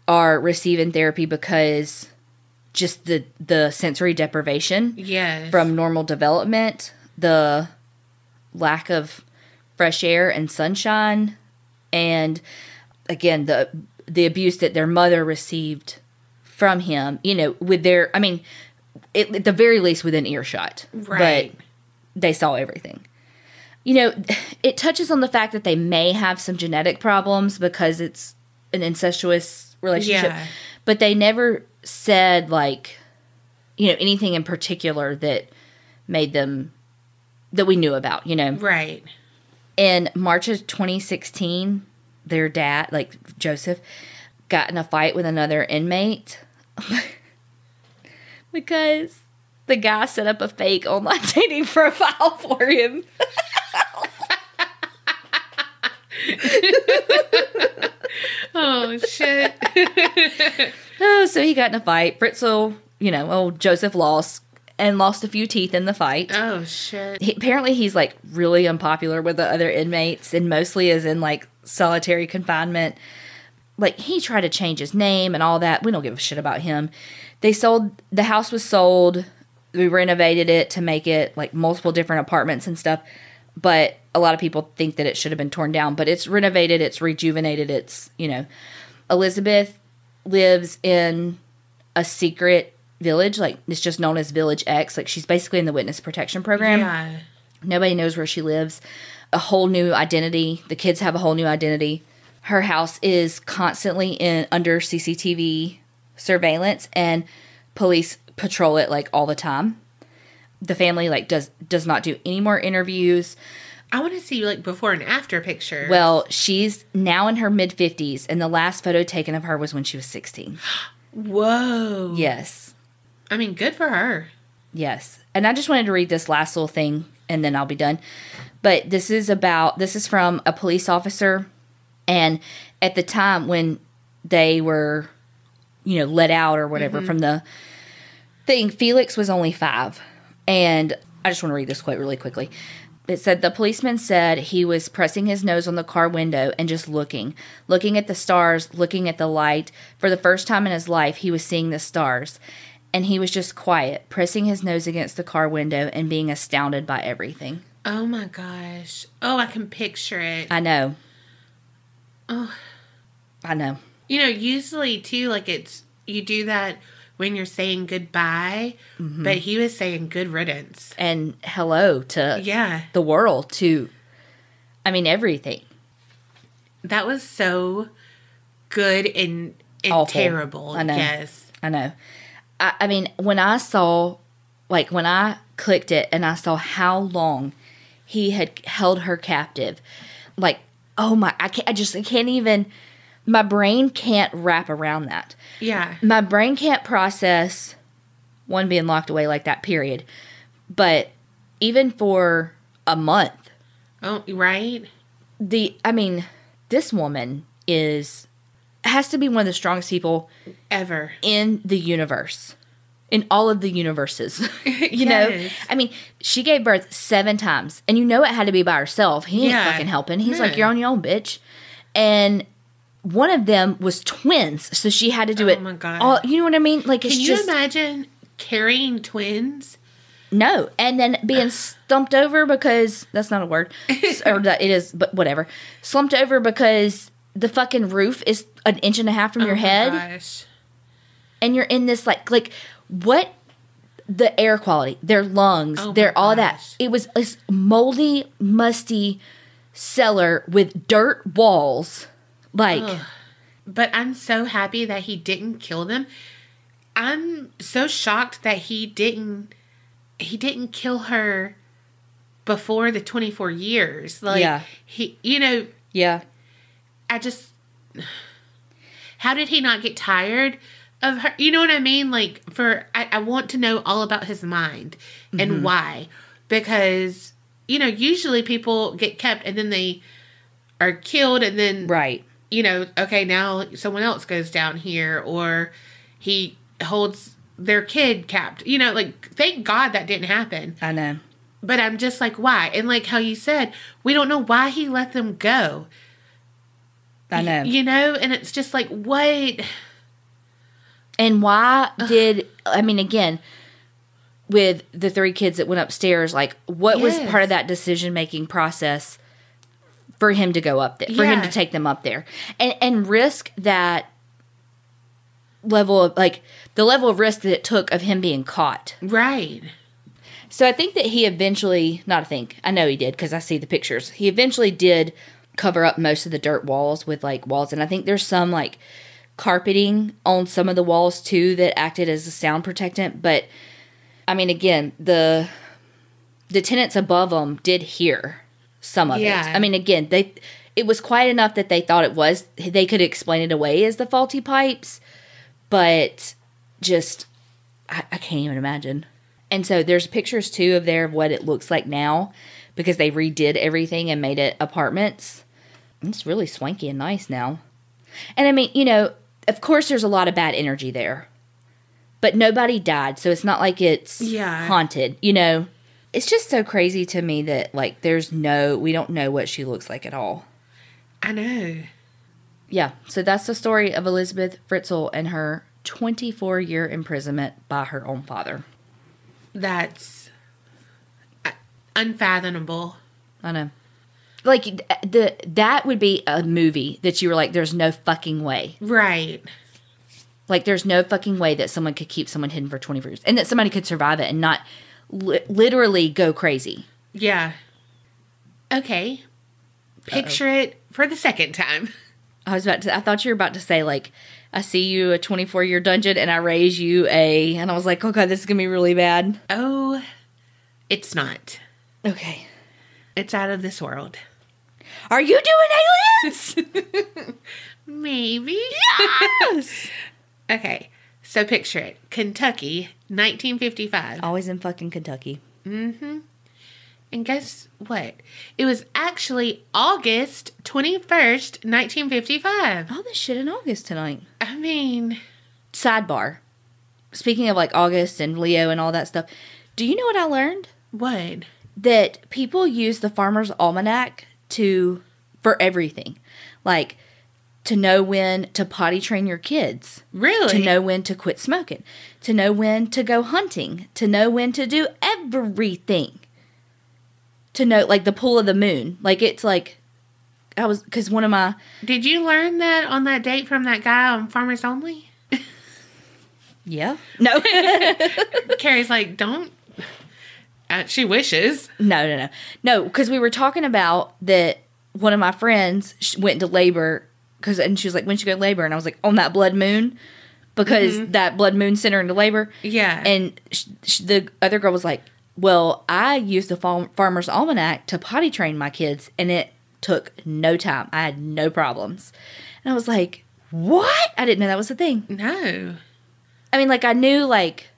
are receiving therapy because just the sensory deprivation from normal development, the lack of fresh air and sunshine, and again the abuse that their mother received from him, you know, with their, I mean, at the very least within earshot, right? But they saw everything. You know, it touches on the fact that they may have some genetic problems because it's an incestuous relationship, but they never said, like, you know, anything in particular that made them, that we knew about, you know, right? In March of 2016, their dad, like Joseph, got in a fight with another inmate because the guy set up a fake online dating profile for him. Oh, shit. So he got in a fight. Fritzl, you know, old Joseph lost a few teeth in the fight. Oh, shit. Apparently he's, like, really unpopular with the other inmates, and mostly is in, like, solitary confinement. Like, he tried to change his name and all that. We don't give a shit about him. The house was sold. We renovated it to make it, like, multiple different apartments and stuff. But a lot of people think that it should have been torn down. But it's renovated. It's rejuvenated. It's, you know. Elizabeth lives in a secret village. Like, it's just known as Village X. Like, she's basically in the witness protection program. Yeah. Nobody knows where she lives. A whole new identity. The kids have a whole new identity. Her house is constantly under CCTV surveillance, and police patrol it, like, all the time. The family, like, does not do any more interviews. I want to see, like, before and after pictures. Well, she's now in her mid-50s, and the last photo taken of her was when she was 16. Whoa. Yes. I mean, good for her. Yes. And I just wanted to read this last little thing, and then I'll be done. But this is from a police officer, and at the time when they were, you know, let out or whatever from the thing, Felix was only 5. And I just want to read this quote really quickly. It said, the policeman said he was pressing his nose on the car window and just looking at the stars, looking at the light. For the first time in his life, he was seeing the stars. And he was just quiet, pressing his nose against the car window and being astounded by everything. Oh, my gosh. Oh, I can picture it. I know. Oh. I know. You know, usually, too, like, you do that when you're saying goodbye, but he was saying good riddance. And hello to the world, to, I mean, everything. That was so good and terrible. I know. Yes. I know. I mean, when I clicked it and I saw how long he had held her captive, like, oh my, I can't even, my brain can't wrap around that. Yeah. My brain can't process one being locked away like that, period. But even for a month. Oh, right. This woman has to be one of the strongest people ever in the universe. In all of the universes. you know? I mean, she gave birth 7 times. And you know it had to be by herself. He ain't fucking helping. He's like, you're on your own, bitch. And one of them was twins, so she had to do it. Oh my god! You know what I mean? Like, can you imagine carrying twins? No, and then being stumped over because that's not a word, or that it is, but whatever. Slumped over because the fucking roof is 1.5 inches from your head, gosh. And you're in this like what? The air quality, their lungs, all that. It was a moldy, musty cellar with dirt walls. Like, but I'm so happy that he didn't kill them. I'm so shocked that he didn't kill her before the 24 years. Like, he, you know. Yeah. How did he not get tired of her? You know what I mean? Like, I want to know all about his mind and why. Because, you know, usually people get kept and then they are killed and then, right. you know, okay, now someone else goes down here, or he holds their kid capped. You know, like, thank God that didn't happen. I know. But I'm just like, why? And like how you said, we don't know why he let them go. I know. You know, and it's just like, what? And why did, I mean, again, with the 3 kids that went upstairs, like, what was part of that decision-making process for him to go up there, for him to take them up there and risk that level of, like, the level of risk that it took of him being caught. Right. So I think that he eventually, I know he did because I see the pictures. He eventually did cover up most of the dirt walls with, like, walls. And I think there's some, like, carpeting on some of the walls, too, that acted as a sound protectant. But, I mean, again, the tenants above them did hear some of it. I mean, again, it was quiet enough that they thought it was. They could explain it away as the faulty pipes. But just, I can't even imagine. And so there's pictures, too, of what it looks like now because they redid everything and made it apartments. It's really swanky and nice now. And, I mean, you know, of course there's a lot of bad energy there. But nobody died, so it's not like it's haunted, you know. It's just so crazy to me that, like, we don't know what she looks like at all. I know. Yeah, so that's the story of Elizabeth Fritzl and her 24-year imprisonment by her own father. That's unfathomable. I know. Like, that would be a movie that you were like, there's no fucking way. Right. Like, there's no fucking way that someone could keep someone hidden for 24 years. And that somebody could survive it and not literally go crazy. Yeah. Okay. Picture it for the second time. I thought you were about to say, like, I see you a 24-year dungeon and I raise you and I was like, oh God, this is going to be really bad. Oh, it's not. Okay. It's out of this world. Are you doing aliens? Maybe. Yes! Okay, so picture it. Kentucky, 1955. Always in fucking Kentucky. Mm-hmm. And guess what? It was actually August 21st, 1955. All this shit in August tonight. I mean... Sidebar. Speaking of, like, August and Leo and all that stuff, do you know what I learned? What? That people use the Farmer's Almanac for everything. Like, to know when to potty train your kids. Really? To know when to quit smoking. To know when to go hunting. To know when to do everything. To know, like, the pull of the moon. Like, it's like, because one of my... Did you learn that on that date from that guy on Farmers Only? Yeah. No. Carrie's like, don't... she wishes. No, because we were talking about that one of my friends went into labor, and she was like, when'd she go to labor? And I was like, on that blood moon, because that blood moon sent her into labor. Yeah. And the other girl was like, well, I used the Farmer's Almanac to potty train my kids, and it took no time. I had no problems. And I was like, what? I didn't know that was a thing. No. I mean, like, I knew, like,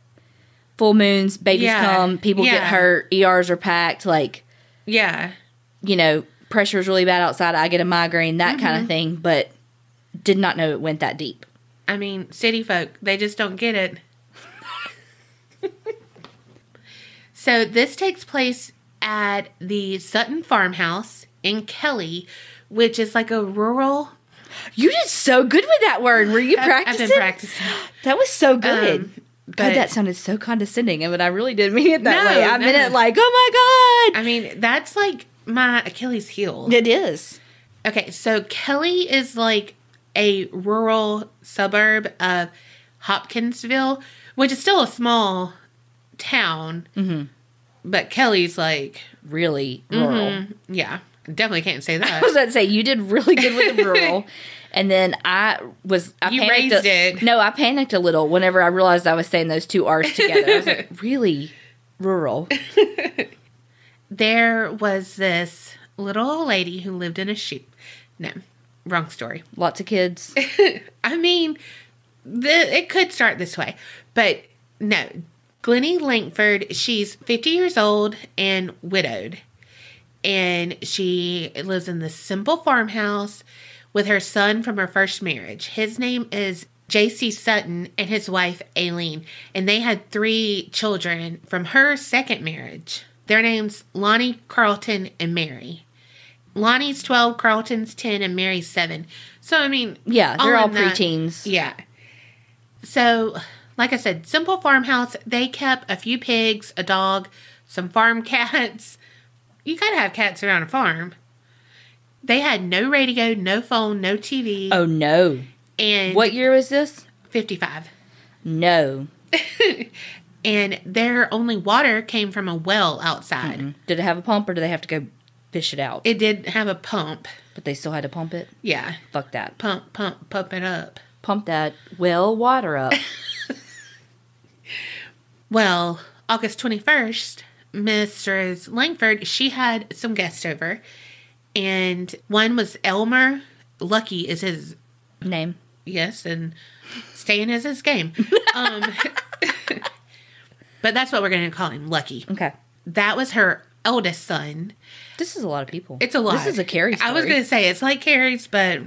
full moons, babies come, people get hurt, ERs are packed, like... Yeah. You know, pressure is really bad outside, I get a migraine, that kind of thing, but did not know it went that deep. I mean, city folk, they just don't get it. So this takes place at the Sutton Farmhouse in Kelly, which is like a rural... You did so good with that word. Were you practicing? I've been practicing. That was so good. God, that sounded so condescending, but I really didn't mean it that way. I meant it like, oh my God. I mean, that's like my Achilles heel. It is. Okay, so Kelly is like a rural suburb of Hopkinsville, which is still a small town. Mm-hmm. But Kelly's like... Really rural. Yeah, definitely can't say that. I was about to say, you did really good with the rural. And then I raised it. No, I panicked a little whenever I realized I was saying those two R's together. I was like, really rural. There was this little old lady who lived in a shoe. No, wrong story. Lots of kids. I mean, it could start this way. But no, Glennie Langford, she's 50 years old and widowed. And she lives in this simple farmhouse with her son from her first marriage. His name is J.C. Sutton and his wife, Aileen. And they had 3 children from her second marriage. Their names, Lonnie, Carlton, and Mary. Lonnie's 12, Carlton's 10, and Mary's 7. So, I mean... Yeah, they're all preteens. Yeah. So, like I said, simple farmhouse. They kept a few pigs, a dog, some farm cats. You gotta have cats around a farm. They had no radio, no phone, no TV. Oh, no. And what year was this? 55. No. And their only water came from a well outside. Mm-mm. Did it have a pump or did they have to go fish it out? It did have a pump. But they still had to pump it? Yeah. Fuck that. Pump it up. Pump that well water up. Well, August 21st, Mistress Langford, she had some guests over. And one was Elmer. Lucky is his name. Yes, and staying is his game. But that's what we're going to call him, Lucky. Okay. That was her eldest son. This is a lot of people. It's a lot. This is a Carrie story. I was going to say, it's like Carrie's, but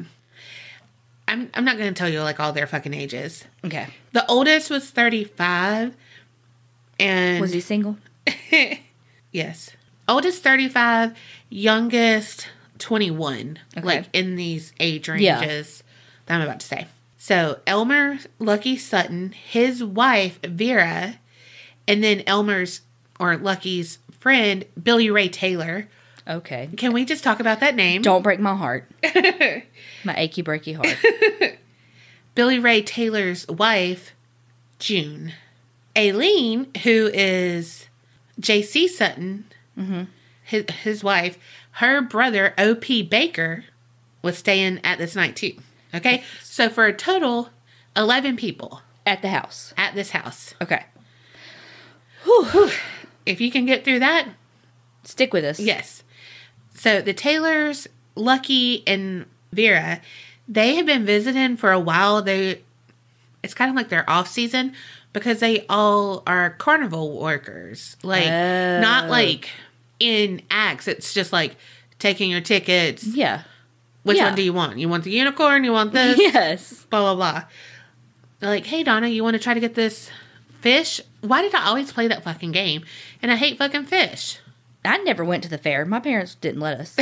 I'm not going to tell you, like, all their fucking ages. Okay. The oldest was 35, and... Was he single? Yes. Oldest 35, youngest 21. Okay. Like, in these age ranges that I'm about to say. So, Elmer Lucky Sutton, his wife, Vera, and then Elmer's, or Lucky's friend, Billy Ray Taylor. Okay. Can we just talk about that name? Don't break my heart. My achy, breaky heart. Billy Ray Taylor's wife, June. Aileen, who is J.C. Sutton, his wife, her brother, O.P. Baker, was staying at this night too. Okay? So for a total, 11 people. At the house. At this house. Okay. Whew. If you can get through that. Stick with us. Yes. So the Taylors, Lucky, and Vera, they have been visiting for a while. It's kind of like their off season because they all are carnival workers. Like, not like in acts. It's just like taking your tickets. Yeah. Which one do you want? You want the unicorn? You want this? Yes. Blah, blah, blah. They're like, hey, Donna, you want to try to get this fish? Why did I always play that fucking game? And I hate fucking fish. I never went to the fair. My parents didn't let us.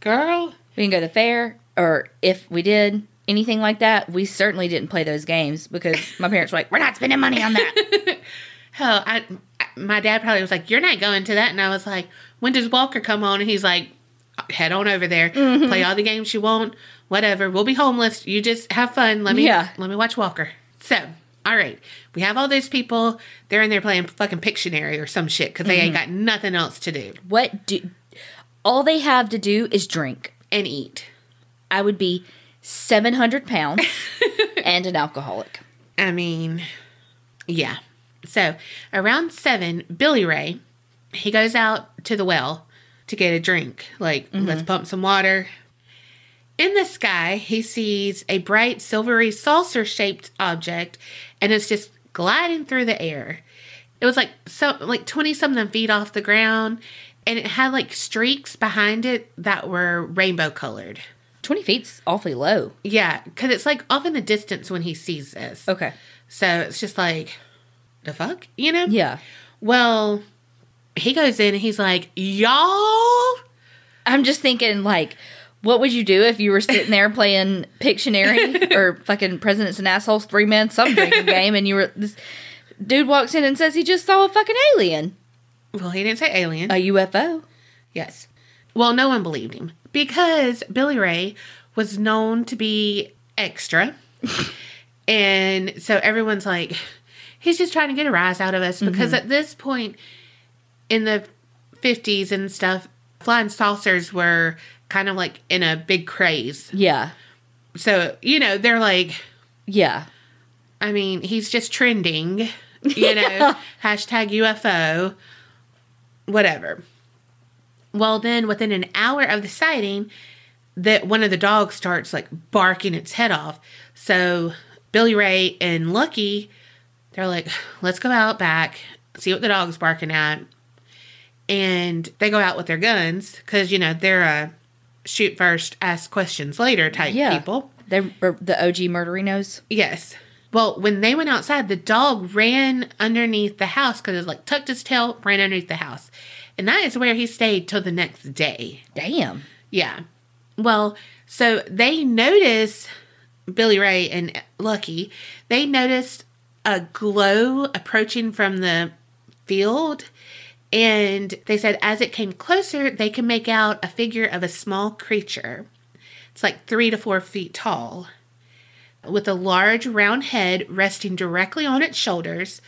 Girl. We didn't go to the fair, or if we did anything like that, we certainly didn't play those games because my parents were like, we're not spending money on that. Hell, my dad probably was like, you're not going to that. And I was like, when does Walker come on? And he's like, head on over there. Mm-hmm. Play all the games you want. Whatever. We'll be homeless. You just have fun. Let me watch Walker. So, all right. We have all those people. They're in there playing fucking Pictionary or some shit because they ain't got nothing else to do. All they have to do is drink. And eat. I would be 700 pounds and an alcoholic. I mean, yeah. So, around 7, Billy Ray, he goes out to the well to get a drink. Like, let's pump some water. In the sky, he sees a bright, silvery, saucer-shaped object, and it's just gliding through the air. It was like 20-something feet off the ground, and it had like streaks behind it that were rainbow-colored. 20 feet's awfully low. Yeah, because it's like off in the distance when he sees this. Okay. So it's just like, the fuck? You know? Yeah. Well, he goes in and he's like, y'all? I'm just thinking, like, what would you do if you were sitting there playing Pictionary or fucking Presidents and Assholes 3 Men some drinking game and this dude walks in and says he just saw a fucking alien? Well, he didn't say alien. A UFO. Yes. Well, no one believed him because Billy Ray was known to be extra. And so everyone's like, he's just trying to get a rise out of us because at this point in the 50s and stuff, flying saucers were kind of like in a big craze. Yeah. So, they're like, yeah. I mean, he's just trending, hashtag UFO, whatever. Well, then within an hour of the sighting, one of the dogs starts like barking its head off. So Billy Ray and Lucky, they're like, let's go out back, see what the dog's barking at. And they go out with their guns because, they're a shoot first, ask questions later type people. They're the OG murderinos? Yes. Well, when they went outside, the dog ran underneath the house because it tucked his tail, ran underneath the house. And that is where he stayed till the next day. Damn. Yeah. Well, so they noticed, Billy Ray and Lucky, they noticed a glow approaching from the field. And they said as it came closer, they could make out a figure of a small creature. It's 3 to 4 feet tall, with a large round head resting directly on its shoulders,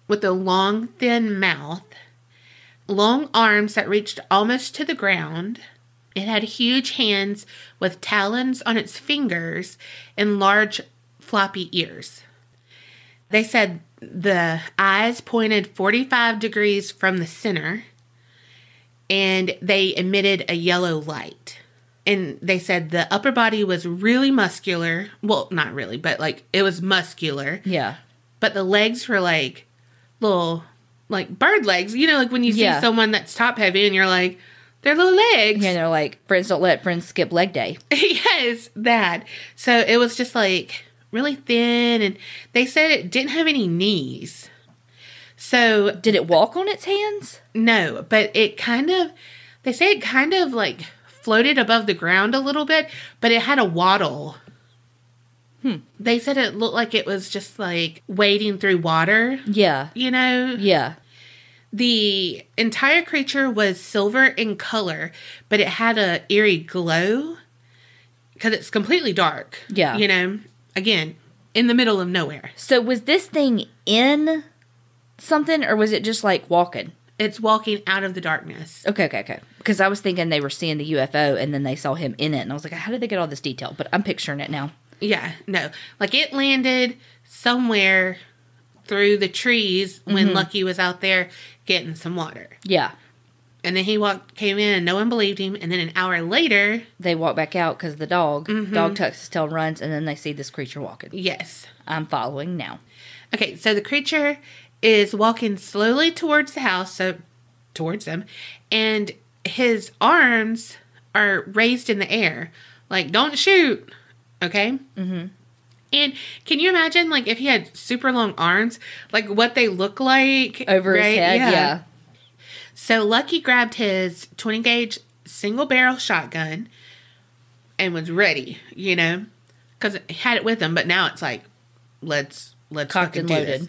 with a long, thin mouth, long arms that reached almost to the ground. It had huge hands with talons on its fingers and large, floppy ears. They said the eyes pointed 45 degrees from the center, and they emitted a yellow light. And they said the upper body was really muscular. Well, not really, but it was muscular. Yeah. But the legs were little, bird legs. When you see someone that's top heavy and you're they're little legs. Yeah, they're friends don't let friends skip leg day. Yes, that. So it was just really thin, and they said it didn't have any knees. So did it walk on its hands? No, but they say it kind of floated above the ground a little bit, but it had a waddle. They said it looked like it was just wading through water. Yeah. Yeah. The entire creature was silver in color, but it had a eerie glow because it's completely dark. Yeah. Again, in the middle of nowhere. So was this thing in something, or was it just walking? It's walking out of the darkness. Okay. Because I was thinking they were seeing the UFO and then they saw him in it. And I was how did they get all this detail? But I'm picturing it now. Yeah, no. It landed somewhere through the trees when Lucky was out there getting some water. Yeah. And then he came in and no one believed him. And then an hour later, they walk back out because the dog tucks his tail and runs, and then they see this creature walking. Yes. I'm following now. Okay, so the creature is walking slowly towards the house, so towards them, and his arms are raised in the air. Don't shoot, okay? Mm-hmm. And can you imagine, if he had super long arms, what they look like? Over his head, yeah. So Lucky grabbed his 20-gauge single-barrel shotgun and was ready, because he had it with him, but now it's let's cocked and loaded. This.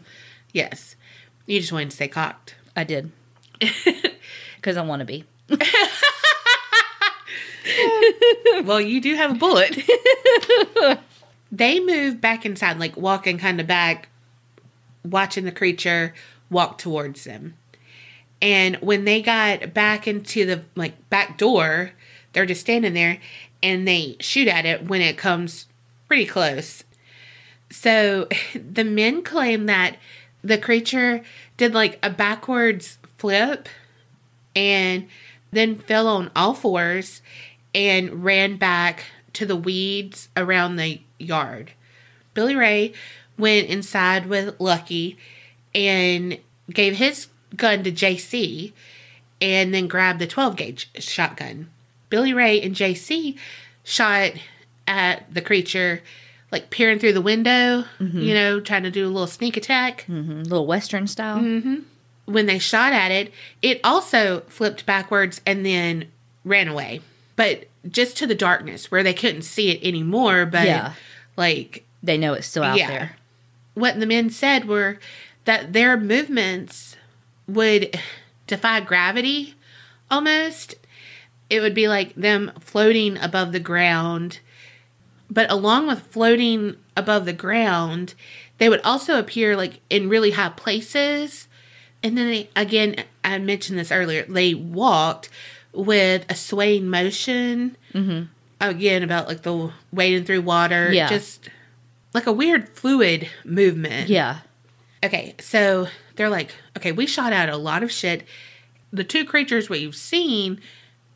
Yes. You just wanted to say cocked. I did. Because I want to be. Well, you do have a bullet. They moved back inside, walking kind of back, watching the creature walk towards them. And when they got back into the back door, they're just standing there, and they shoot at it when it comes pretty close. So the men claim that the creature did a backwards flip and then fell on all fours and ran back to the weeds around the yard. Billy Ray went inside with Lucky and gave his gun to JC and then grabbed the 12-gauge shotgun. Billy Ray and JC shot at the creature, peering through the window, trying to do a little sneak attack. Mm-hmm. A little Western style. Mm-hmm. When they shot at it, it also flipped backwards and then ran away. But just to the darkness where they couldn't see it anymore, but they know it's still out there. What the men said were that their movements would defy gravity almost. It would be like them floating above the ground. But along with floating above the ground, they would also appear in really high places. And then I mentioned this earlier, they walked with a swaying motion. Mm-hmm. Again, about the wading through water. Yeah. Just a weird fluid movement. Yeah. Okay, so they're okay, we shot out a lot of shit. The two creatures we've seen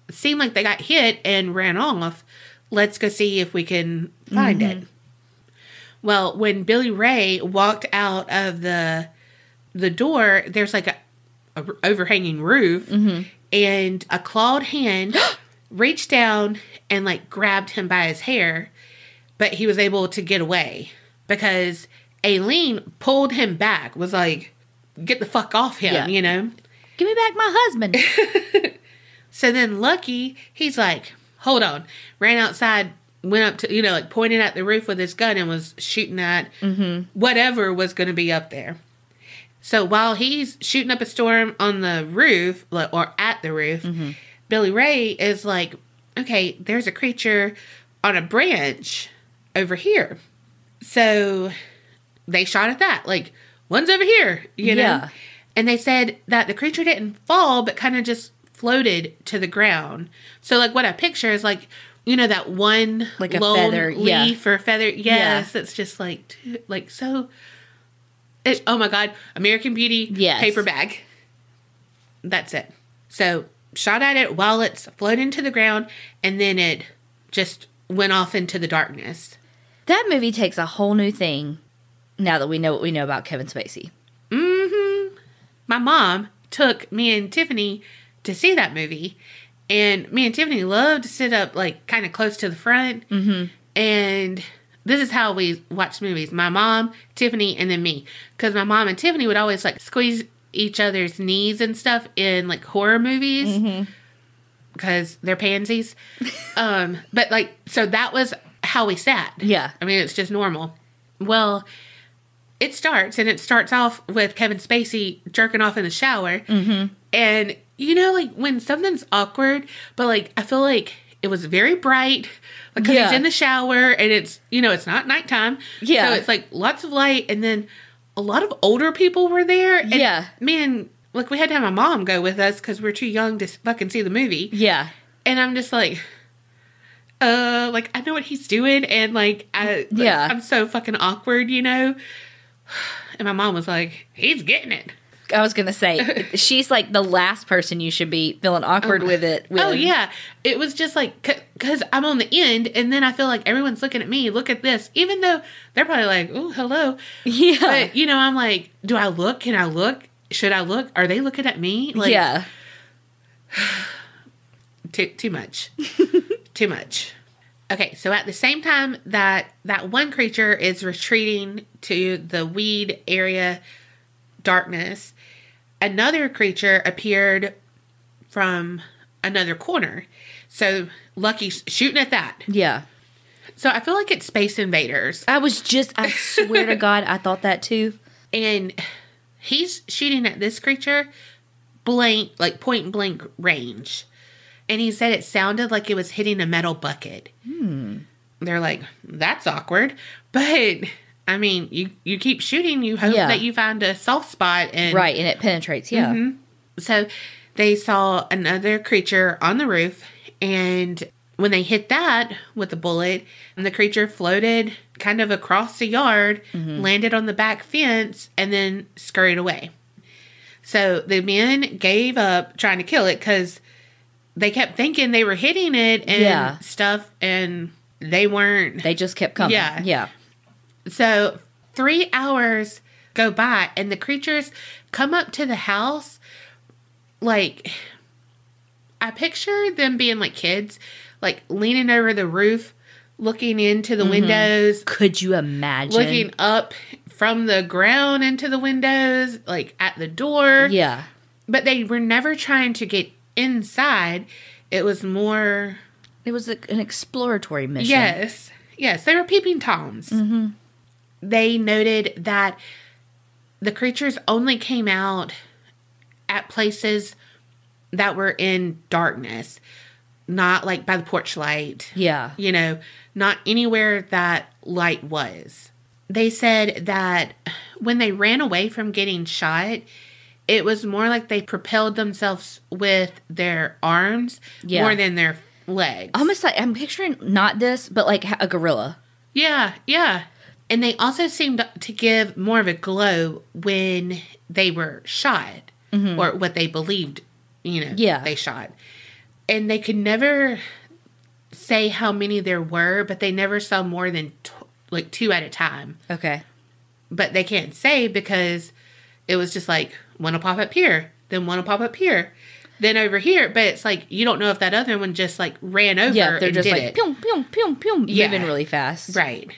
seem like they got hit and ran off. Let's go see if we can find it. Well, when Billy Ray walked out of the door, there's a overhanging roof, and a clawed hand reached down and like grabbed him by his hair, but he was able to get away because Aileen pulled him back, was like, get the fuck off him, you know? Give me back my husband. So then Lucky, he's like, hold on, ran outside, went up to, you know, like pointed at the roof with his gun and was shooting at whatever was going to be up there. So while he's shooting up a storm on the roof, or at the roof, Billy Ray is like, okay, there's a creature on a branch over here. So they shot at that. Like, one's over here, you know? And they said that the creature didn't fall, but kind of just floated to the ground. So, like, what I picture is, like, you know, that one like a lone feather, leaf or feather. Yes, it's just like so. Oh my God, American Beauty paper bag. That's it. So shot at it while it's floating to the ground, and then it just went off into the darkness. That movie takes a whole new thing now that we know what we know about Kevin Spacey. My mom took me and Tiffany to see that movie, and me and Tiffany love to sit up like kind of close to the front. And this is how we watch movies. My mom, Tiffany, and then me. Because my mom and Tiffany would always like squeeze each other's knees and stuff in like horror movies. Because they're pansies. But like, so that was how we sat. Yeah. I mean, it's just normal. Well, it starts off with Kevin Spacey jerking off in the shower. And, you know, like when something's awkward, but like, I feel like it was very bright. Because he's in the shower and it's, you know, it's not nighttime. So it's like lots of light. And then a lot of older people were there. And man, like we had to have my mom go with us because we're too young to fucking see the movie. And I'm just like, like I know what he's doing. And like, I'm so fucking awkward, you know? And my mom was like, he's getting it. I was going to say, she's like the last person you should be feeling awkward with it. Oh, yeah. It was just like, because I'm on the end, and then I feel like everyone's looking at me, look at this, even though they're probably like, oh, hello. But, you know, I'm like, do I look? Can I look? Should I look? Are they looking at me? Like, too much. Too much. Okay, so at the same time that one creature is retreating to the weed area darkness, another creature appeared from another corner. So Lucky's shooting at that. So I feel like it's Space Invaders. I swear to God, I thought that too. And he's shooting at this creature like point blank range. And he said it sounded like it was hitting a metal bucket. They're like, that's awkward. But I mean, you keep shooting, you hope that you find a soft spot. And it penetrates, So they saw another creature on the roof, and when they hit that with the bullet, the creature floated kind of across the yard, landed on the back fence, and then scurried away. So the men gave up trying to kill it because they kept thinking they were hitting it and stuff, and they weren't. They just kept coming. So 3 hours go by, and the creatures come up to the house. Like, I picture them being like kids, like leaning over the roof, looking into the windows. Could you imagine? Looking up from the ground into the windows, like at the door. But they were never trying to get inside. It was more... It was an exploratory mission. Yes, they were peeping Toms. They noted that the creatures only came out at places that were in darkness, not like by the porch light. You know, not anywhere that light was. They said that when they ran away from getting shot, it was more like they propelled themselves with their arms more than their legs. Almost like, I'm picturing not this, but like a gorilla. Yeah. And they also seemed to give more of a glow when they were shot, or what they believed, you know, they shot. And they could never say how many there were, but they never saw more than like 2 at a time. Okay. But they can't say because it was just like, one will pop up here, Then one will pop up here. Then over here. But it's like, you don't know if that other one just like ran over they're and just did like, it. pew, pew, pew, pew, moving really fast. Right.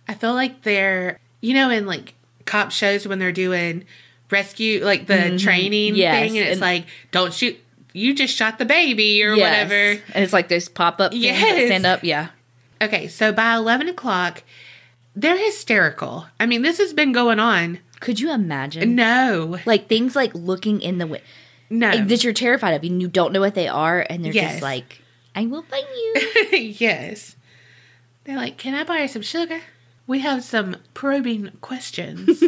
I feel like they're, in like cop shows when they're doing rescue, like the training thing. And it's like, don't shoot. You just shot the baby or whatever. And it's like those pop-up things that stand up. Yeah. Okay, so by 11 o'clock, they're hysterical. I mean, this has been going on. Could you imagine? No. Like things like looking in the window. No. Like, that you're terrified of and you don't know what they are. And they're just like, I will find you. Yes. They're like, can I buy you some sugar? We have some probing questions.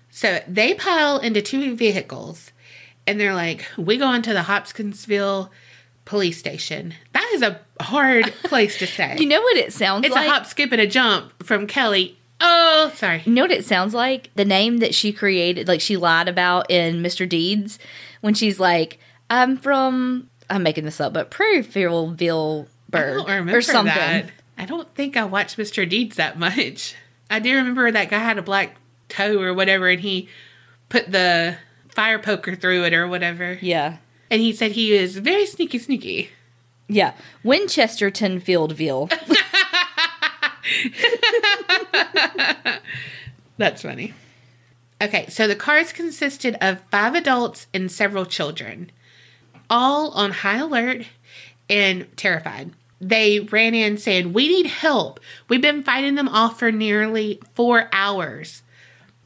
So they pile into 2 vehicles. And they're like, we go into the Hopkinsville police station. That is a hard place to say. You know what it sounds like? It's a hop, skip, and a jump from Kelly. Oh, sorry. You know what it sounds like? The name that she created, like she lied about in Mr. Deeds, when she's like, I'm making this up, but Prairieville I don't remember or something. That. I don't think I watched Mr. Deeds that much. I do remember that guy had a black toe or whatever, and he put the fire poker through it or whatever. Yeah. And he said he is very sneaky. Yeah. Winchestertonfieldville. That's funny. Okay, so the cars consisted of 5 adults and several children, all on high alert and terrified. They ran in saying, we need help. We've been fighting them off for nearly 4 hours.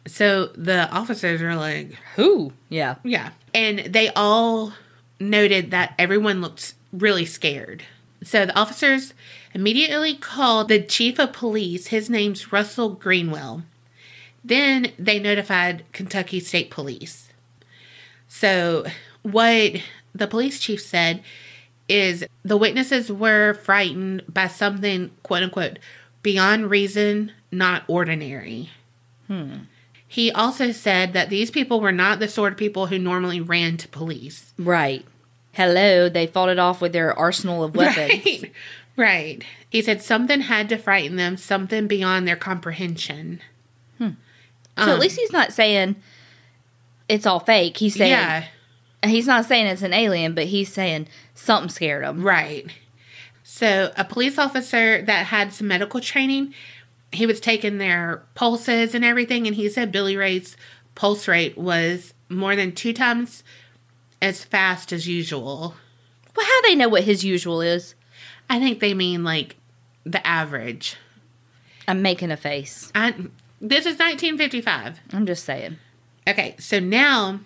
So the officers are like, who? Yeah. Yeah. And they all noted that everyone looked really scared. So the officers immediately called the chief of police. His name's Russell Greenwell. Then they notified Kentucky State Police. So what the police chief said is the witnesses were frightened by something, quote unquote, beyond reason, not ordinary. He also said that these people were not the sort of people who normally ran to police. Right. Hello, they fought it off with their arsenal of weapons. Right. He said something had to frighten them, something beyond their comprehension. So at least he's not saying it's all fake. He's saying, he's not saying it's an alien, but he's saying something scared him. Right. So a police officer that had some medical training, he was taking their pulses and everything, and he said Billy Ray's pulse rate was more than 2 times as fast as usual. Well, how do they know what his usual is? I think they mean, like, the average. I'm making a face. This is 1955. I'm just saying. Okay, so now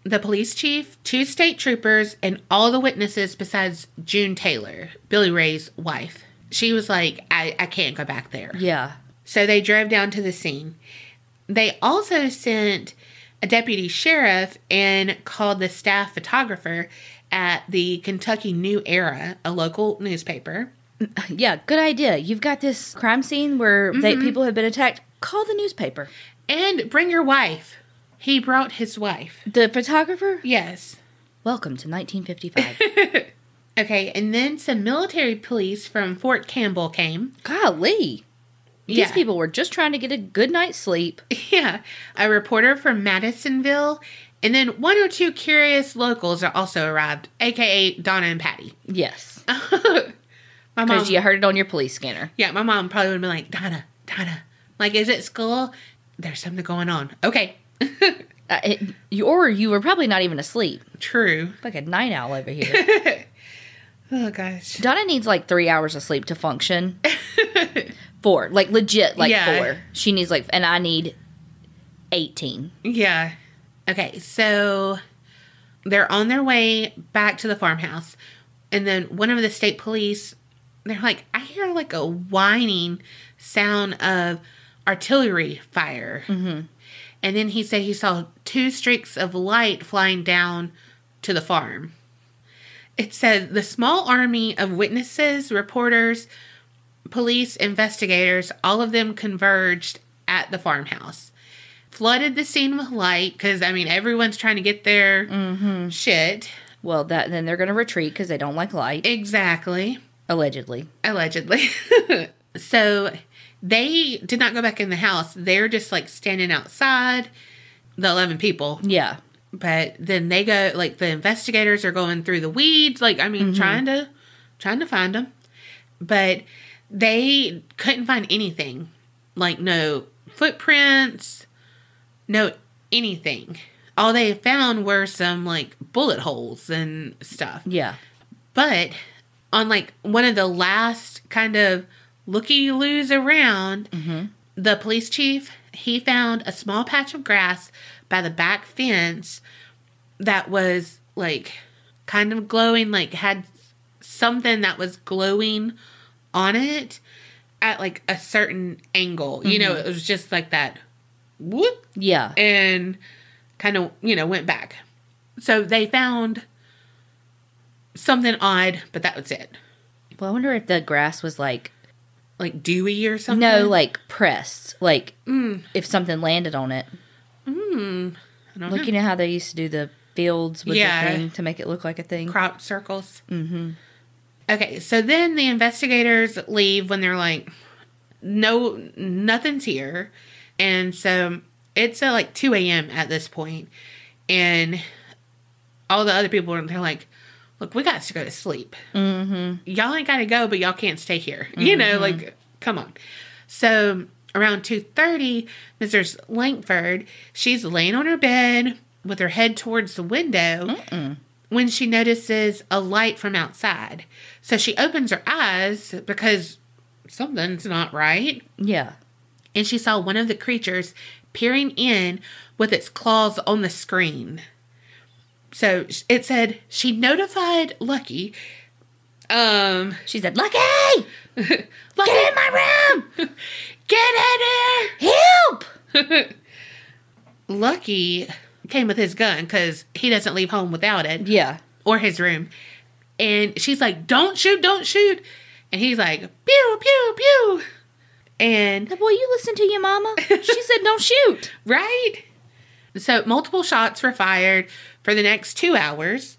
the police chief, 2 state troopers, and all the witnesses besides June Taylor, Billy Ray's wife. She was like, I can't go back there. Yeah. So they drove down to the scene. They also sent a deputy sheriff and called the staff photographer at the Kentucky New Era, a local newspaper. Yeah, good idea. You've got this crime scene where people have been attacked. Call the newspaper. And bring your wife. He brought his wife. The photographer? Yes. Welcome to 1955. Okay, and then some military police from Fort Campbell came. Golly. These people were just trying to get a good night's sleep. Yeah. A reporter from Madisonville, and then 1 or 2 curious locals are also arrived, a.k.a. Donna and Patty. Yes. My mom, because you heard it on your police scanner. Yeah, my mom probably would have been like, Donna. Like, is it school? There's something going on. Okay. Or you were probably not even asleep. True. Like a night owl over here. Oh, gosh. Donna needs like 3 hours of sleep to function. 4. Like, legit, 4. She needs and I need 18. Yeah. Okay, so they're on their way back to the farmhouse. And then one of the state police, they're like, I hear like a whining sound of artillery fire. Mm-hmm. And then he said he saw 2 streaks of light flying down to the farm. It said the small army of witnesses, reporters, police, investigators, all of them converged at the farmhouse. Flooded the scene with light because, everyone's trying to get their shit. Well, then they're going to retreat because they don't like light. Exactly. Allegedly. So they did not go back in the house. They're just standing outside the 11 people. Yeah. But then they go, like, the investigators are going through the weeds, like, I mean, trying to find them. But they couldn't find anything. Like, no footprints, no anything. All they found were some, like, bullet holes and stuff. Yeah. But on, like, one of the last kind of looky-loos around, the police chief, he found a small patch of grass by the back fence that was, like, kind of glowing, like, had something that was glowing on it at, like, a certain angle. You know, it was just like that, whoop. Yeah. And kind of, you know, went back. So they found something odd, but that was it. Well, I wonder if the grass was, like dewy or something? No, like, pressed. Like, if something landed on it. I don't know. You know how they used to do the fields with the thing to make it look like a thing? Crop circles. Mm-hmm. Okay, so then the investigators leave when they're like, no, nothing's here. And so it's like 2 a.m. at this point. And all the other people, they're like, look, we got to go to sleep. Mm-hmm. Y'all ain't got to go, but y'all can't stay here. Mm-hmm. You know, like, come on. So around 2:30, Mrs. Langford, she's laying on her bed with her head towards the window when she notices a light from outside. So she opens her eyes because something's not right. Yeah. And she saw one of the creatures peering in with its claws on the screen. So it said she notified Lucky. She said, Lucky! Lucky! Get in my room! Get in here! Help! Lucky came with his gun because he doesn't leave home without it. Yeah. Or his room. And she's like, don't shoot, don't shoot. And he's like, pew, pew, pew. And... Boy, you listen to your mama. She said don't shoot. Right? So multiple shots were fired for the next 2 hours.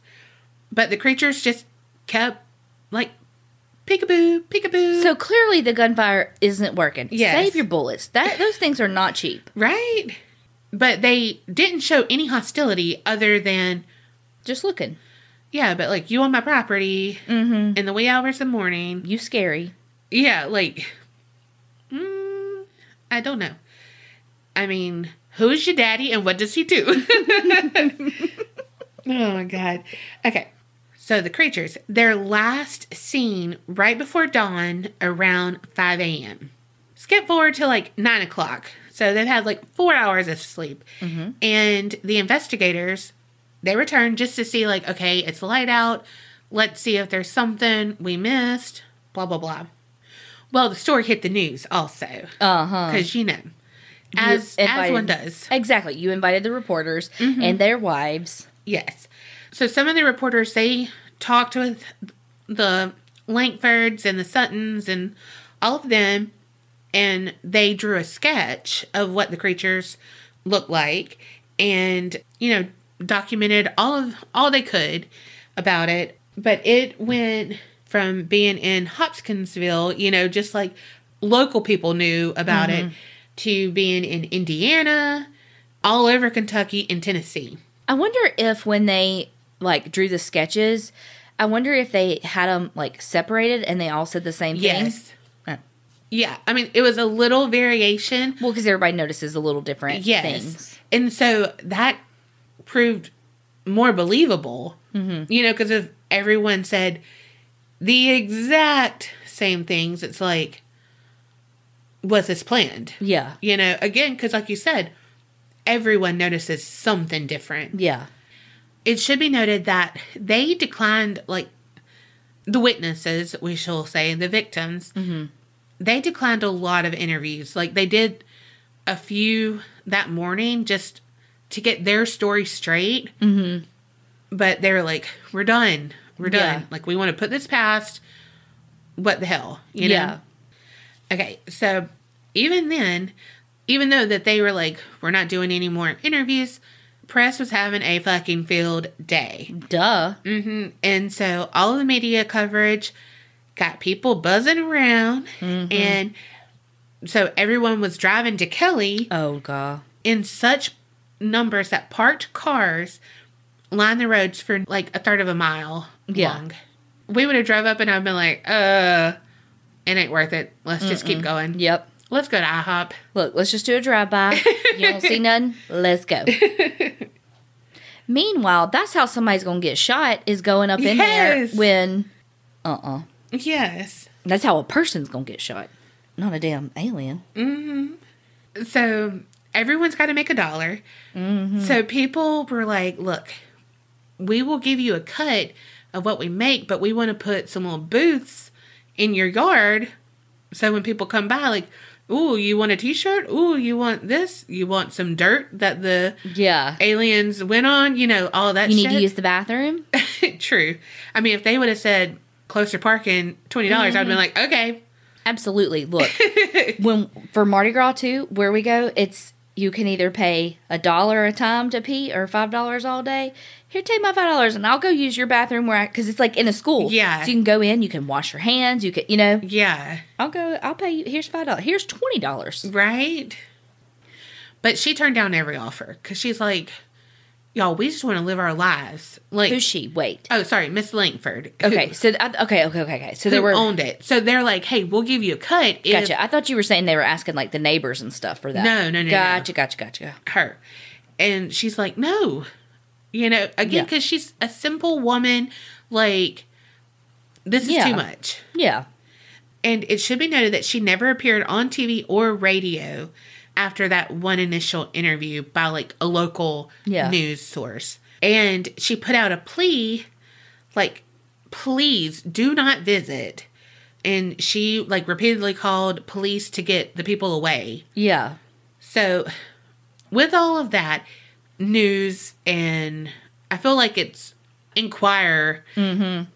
But the creatures just kept, like, peekaboo, peekaboo. So clearly the gunfire isn't working. Yes. Save your bullets. Those things are not cheap. Right? But they didn't show any hostility other than... Just looking. Yeah, but, like, you on my property in the wee hours of the morning. You scary. Yeah, like... I don't know. I mean, who's your daddy and what does he do? Oh, my God. Okay. So the creatures, they're last seen right before dawn around 5 a.m. Skip forward to like 9 o'clock. So they've had like 4 hours of sleep. And the investigators, they return just to see like, okay, it's light out. Let's see if there's something we missed. Blah, blah, blah. Well, the story hit the news also. Because, you know, as one does. Exactly. You invited the reporters and their wives. Yes. So some of the reporters, they talked with the Langfords and the Suttons and all of them, and they drew a sketch of what the creatures looked like and, you know, documented all they could about it. But it went from being in Hopkinsville, you know, just like local people knew about it, to being in Indiana, all over Kentucky and Tennessee. I wonder if when they, like, drew the sketches, I wonder if they had them, like, separated and they all said the same thing. Yes. Yeah. I mean, it was a little variation. Well, because everybody notices a little different things. And so that proved more believable, you know, because if everyone said the exact same things, it's like, was this planned? Yeah. You know, again, because like you said, everyone notices something different. Yeah. It should be noted that they declined, like, the witnesses, we shall say, the victims, they declined a lot of interviews. Like, they did a few that morning just to get their story straight. But they were like, we're done. We're done. Yeah. Like, we want to put this past. What the hell? You know? Yeah. Okay, so even then, even though that they were like, we're not doing any more interviews, press was having a fucking field day. Duh. And so all of the media coverage got people buzzing around. And so everyone was driving to Kelly. Oh, God. In such numbers that parked cars line the roads for like a third of a mile long. We would have drove up and I'd been like, it ain't worth it. Let's just keep going. Yep. Let's go to IHOP. Look, let's just do a drive-by. You don't see nothing? Let's go. Meanwhile, that's how somebody's going to get shot, is going up in there when... Yes. That's how a person's going to get shot. Not a damn alien. Mm-hmm. So, everyone's got to make $1. Mm-hmm. So, people were like, look, we will give you a cut of what we make, but we want to put some little booths in your yard. So, when people come by, like, ooh, you want a t-shirt? Ooh, you want this? You want some dirt that the aliens went on? You know, all that shit. You need to use the bathroom? True. I mean, if they would have said closer parking, $20, I'd have been like, okay. Absolutely. Look, for Mardi Gras too, where we go, it's you can either pay $1 a time to pee or $5 all day. Here, take my $5 and I'll go use your bathroom because it's like in a school. Yeah. So you can go in, you can wash your hands, you can, Yeah. I'll pay you. Here's $5. Here's $20. Right. But she turned down every offer because she's like, y'all, we just want to live our lives. Like, who's she? Wait. Oh, sorry, Miss Langford. Okay, so okay. So they owned it. So they're like, hey, we'll give you a cut. Gotcha. I thought you were saying they were asking like the neighbors and stuff for that. No. Gotcha. Her. And she's like, no. Again, because she's a simple woman. Like, this is too much. Yeah. And it should be noted that she never appeared on TV or radio after that one initial interview by like a local news source. And she put out a plea, like, please do not visit. And she like repeatedly called police to get the people away. Yeah. So with all of that news, and I feel like it's Inquirer. Mm-hmm.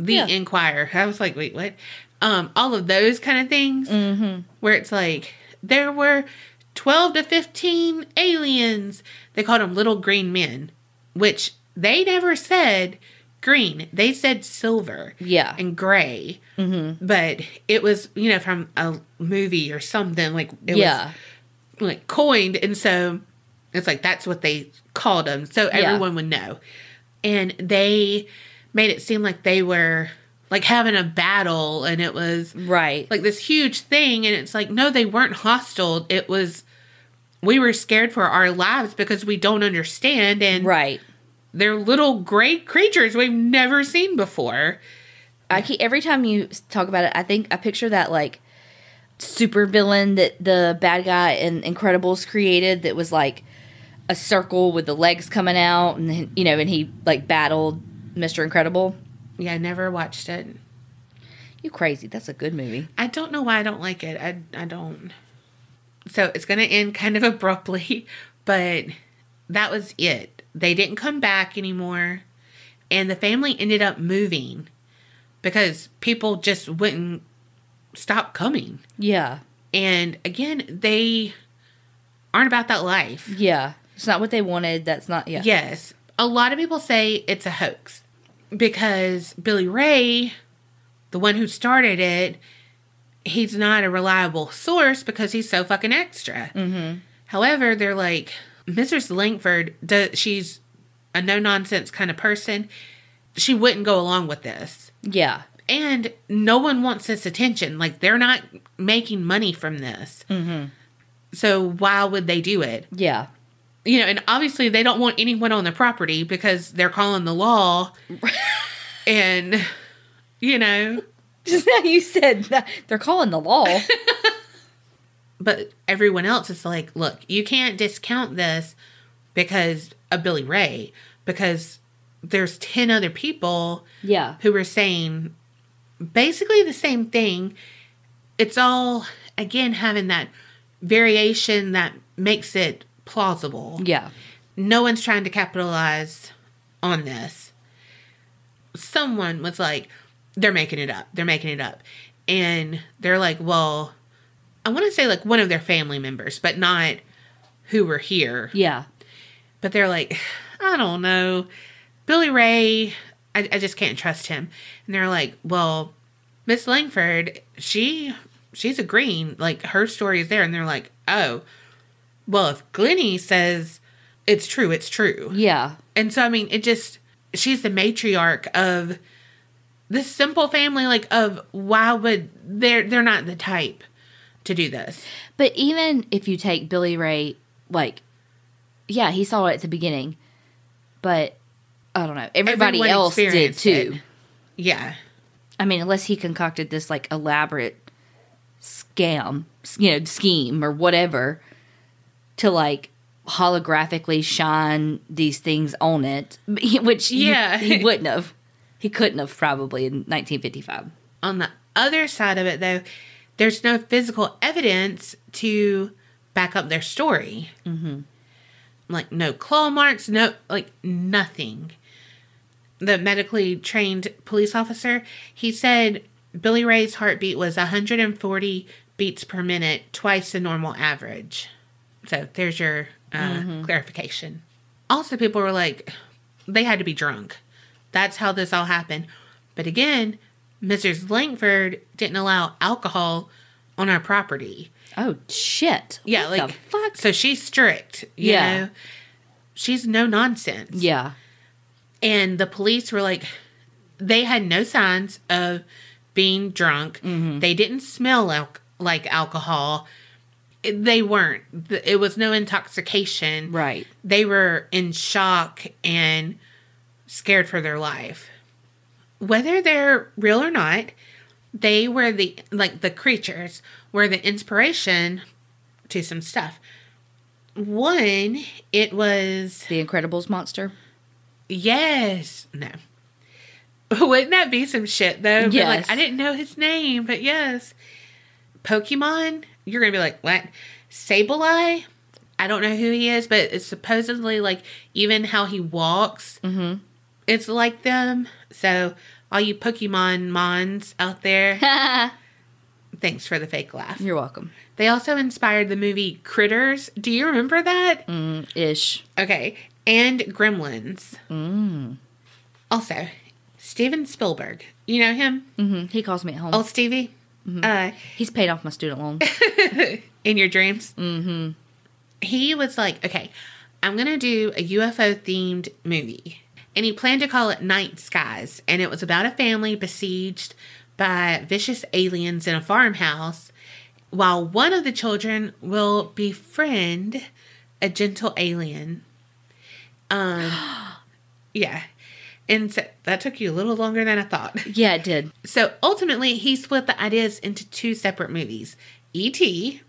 The Inquirer. I was like, wait, what? All of those kind of things where it's like, there were 12 to 15 aliens. They called them little green men, which they never said green. They said silver and gray. Mm-hmm. But it was, from a movie or something. Like, it was like coined. And so it's like, that's what they called them. So everyone would know. And they made it seem like they were like having a battle, and it was like this huge thing. And it's like, no, they weren't hostile. It was, we were scared for our lives because we don't understand. And they're little gray creatures we've never seen before. Every time you talk about it, I picture that like super villain that the bad guy in Incredibles created, that was like a circle with the legs coming out, and and he like battled Mr. Incredible. Yeah, I never watched it. You crazy. That's a good movie. I don't know why I don't like it. I don't. So it's going to end kind of abruptly, but that was it. They didn't come back anymore, and the family ended up moving because people just wouldn't stop coming. Yeah. And again, they aren't about that life. Yeah. It's not what they wanted. That's not, Yes. A lot of people say it's a hoax because Billy Ray, the one who started it, he's not a reliable source because he's so fucking extra. Mm-hmm. However, they're like, Mrs. Langford, she's a no-nonsense kind of person. She wouldn't go along with this. Yeah. And no one wants this attention. Like, they're not making money from this. Mm-hmm. So why would they do it? Yeah. And obviously they don't want anyone on the property because they're calling the law. And, just how you said that, they're calling the law. But everyone else is like, look, you can't discount this because of Billy Ray, because there's 10 other people who were saying basically the same thing. It's all, again, having that variation that makes it plausible. Yeah. No one's trying to capitalize on this. Someone was like, they're making it up. They're making it up. And they're like, well, I want to say like one of their family members, but not who were here. Yeah. But they're like, I don't know. Billy Ray, I just can't trust him. And they're like, well, Miss Langford, she's a green. Like, her story is there. And they're like, oh, well, if Glennie says it's true. It's true. Yeah. And so, I mean, she's the matriarch of this simple family, like, of why would they're not the type to do this. But even if you take Billy Ray, like, yeah, he saw it at the beginning, but I don't know. Everybody else did too. Yeah. I mean, unless he concocted this, like, elaborate scheme or whatever to, like, holographically shine these things on it, which he wouldn't have. He couldn't have probably in 1955. On the other side of it, though, there's no physical evidence to back up their story. Mm-hmm. Like, no claw marks, nothing. The medically trained police officer, he said Billy Ray's heartbeat was 140 beats per minute, twice the normal average. So there's your clarification. Also, people were like, they had to be drunk. That's how this all happened. But again, Mrs. Langford didn't allow alcohol on our property. Oh, shit. Yeah, what the fuck? So she's strict. You know? She's no nonsense. Yeah. And the police were like, they had no signs of being drunk. Mm-hmm. They didn't smell like alcohol. They weren't. It was no intoxication. Right. They were in shock and scared for their life. Whether they're real or not, they were the creatures were the inspiration to some stuff. One, it was The Incredibles monster. Yes. No. Wouldn't that be some shit, though? Yes. Like, I didn't know his name, but yes. Pokemon, you're going to be like, what? Sableye? I don't know who he is, but it's supposedly, like, even how he walks, it's like them. So, all you Pokemon mons out there, thanks for the fake laugh. You're welcome. They also inspired the movie Critters. Do you remember that? Ish. Okay. And Gremlins. Also, Steven Spielberg. You know him? Mm-hmm. He calls me at home. Old Stevie? Mm-hmm. He's paid off my student loan. In your dreams? Mm-hmm. He was like, okay, I'm going to do a UFO-themed movie. And he planned to call it Night Skies. And it was about a family besieged by vicious aliens in a farmhouse, while one of the children will befriend a gentle alien. Yeah. And so that took you a little longer than I thought. Yeah, it did. So ultimately, he split the ideas into two separate movies. E.T.,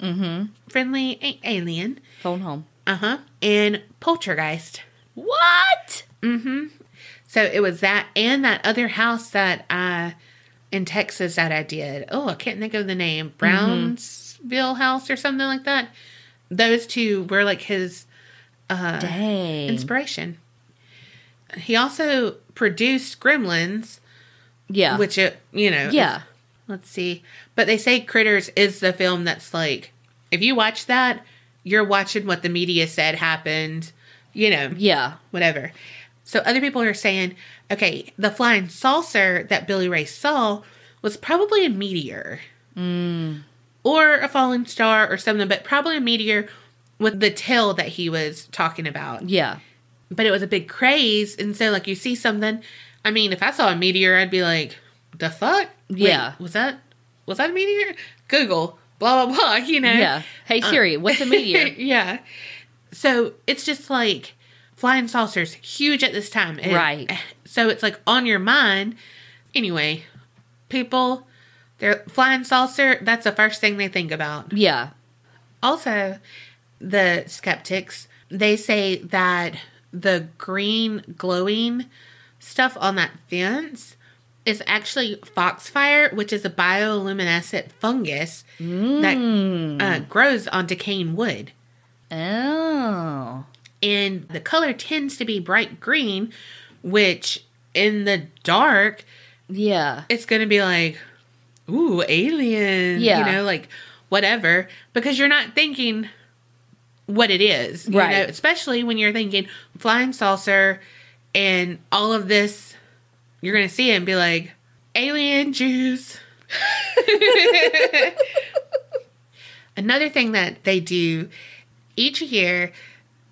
Friendly Alien. Phone Home. And Poltergeist. What? So it was that and that other house that in Texas that I did. Oh, I can't think of the name. Brownsville House or something like that. Those two were like his inspiration. He also produced Gremlins. Yeah. Which, Yeah. Let's see. But they say Critters is the film that's like, if you watch that, you're watching what the media said happened. Yeah. Whatever. So other people are saying, okay, the flying saucer that Billy Ray saw was probably a meteor. Or a falling star or something, but probably a meteor with the tail that he was talking about. Yeah. But it was a big craze, and so, like, you see something. I mean, if I saw a meteor, I'd be like, the fuck? Yeah. Wait, was that a meteor? Google, blah, blah, blah, Yeah. Hey, Siri, what's a meteor? Yeah. So, it's just like, flying saucers, huge at this time. Right. So, it's, like, on your mind. Anyway, people, they're flying saucer, that's the first thing they think about. Yeah. Also, the skeptics, they say that the green glowing stuff on that fence is actually foxfire, which is a bioluminescent fungus that grows on decaying wood. Oh. And the color tends to be bright green, which in the dark, it's going to be like, ooh, alien, like whatever, because you're not thinking what it is, right? Especially when you're thinking flying saucer and all of this, you're gonna see it and be like, alien juice. Another thing that they do each year,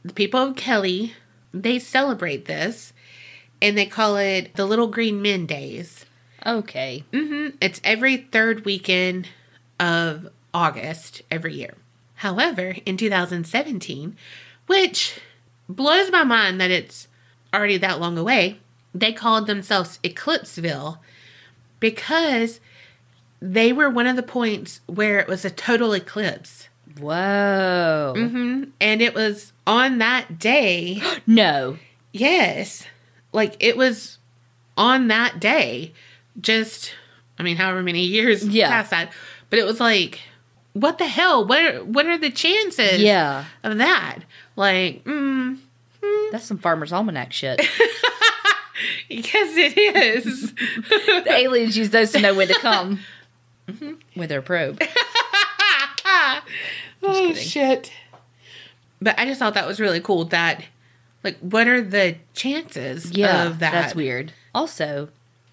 the people of Kelly, they celebrate this, and they call it the Little Green Men Days. Okay. It's every third weekend of August every year. However, in 2017, which blows my mind that it's already that long away, they called themselves Eclipseville because they were one of the points where it was a total eclipse. Whoa. And it was on that day. No. Yes. Like, it was on that day. Just, I mean, however many years past that. But it was like, what the hell? What are the chances of that? Like, That's some Farmer's Almanac shit. Yes, it is. The aliens use those to know when to come with their probe. Oh, shit. But I just thought that was really cool that, like, what are the chances of that? That's weird. Also,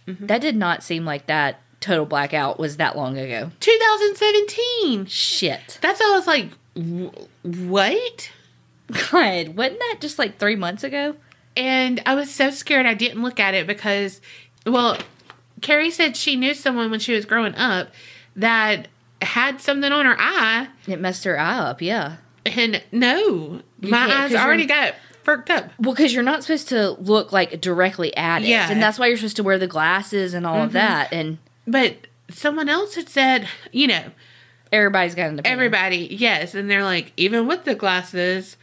that did not seem like that total blackout was that long ago. 2017. Shit. That's how I was like, what? God, wasn't that just like 3 months ago? And I was so scared I didn't look at it because, well, Carrie said she knew someone when she was growing up that had something on her eye. It messed her eye up, yeah. And no, my eyes already got furked up. Well, because you're not supposed to look like directly at it. Yeah. And that's why you're supposed to wear the glasses and all of that. But someone else had said, you know. Everybody's got an opinion. Everybody, yes. And they're like, even with the glasses,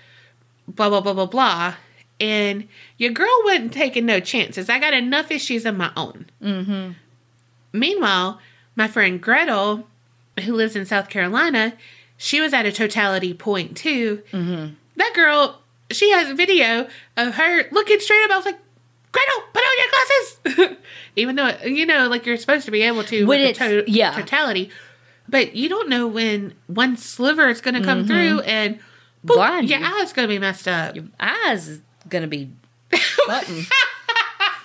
blah, blah, blah, blah, blah. And your girl wasn't taking no chances. I got enough issues of my own. Meanwhile, my friend Gretel, who lives in South Carolina, she was at a totality point too. That girl, she has a video of her looking straight up. I was like, Gretel, put on your glasses. Even though, you know, like you're supposed to be able to when with the totality. But you don't know when one sliver is going to come through and boop, blind your eye's going to be messed up. Your eyes is going to be button.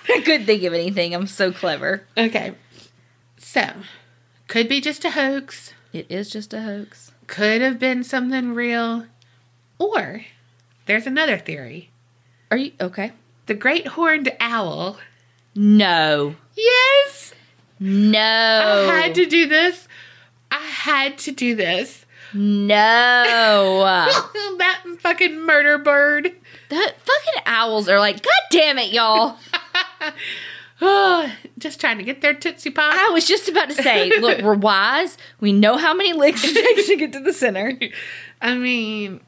I couldn't think of anything. I'm so clever. Okay. So, could be just a hoax. It is just a hoax. Could have been something real. Or, there's another theory. Are you okay? The great horned owl. No. Yes. No. I had to do this. No. That fucking murder bird. That fucking owls are like, God damn it, y'all. Oh, just trying to get their Tootsie Pop. I was just about to say, look, we're wise. We know how many licks it takes to get to the center. I mean,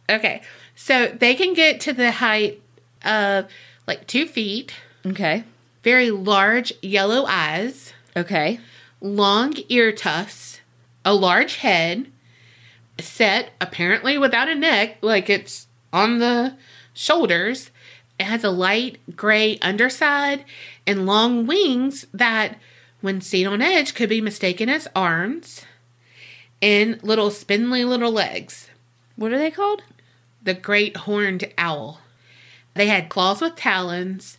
okay. So they can get to the height of like 2 feet. Okay. Very large yellow eyes. Okay. Long ear tufts. A large head. Set apparently without a neck. Like it's on the shoulders. It has a light gray underside and long wings that, when seen on edge, could be mistaken as arms and little spindly little legs. What are they called? The great horned owl. They had claws with talons,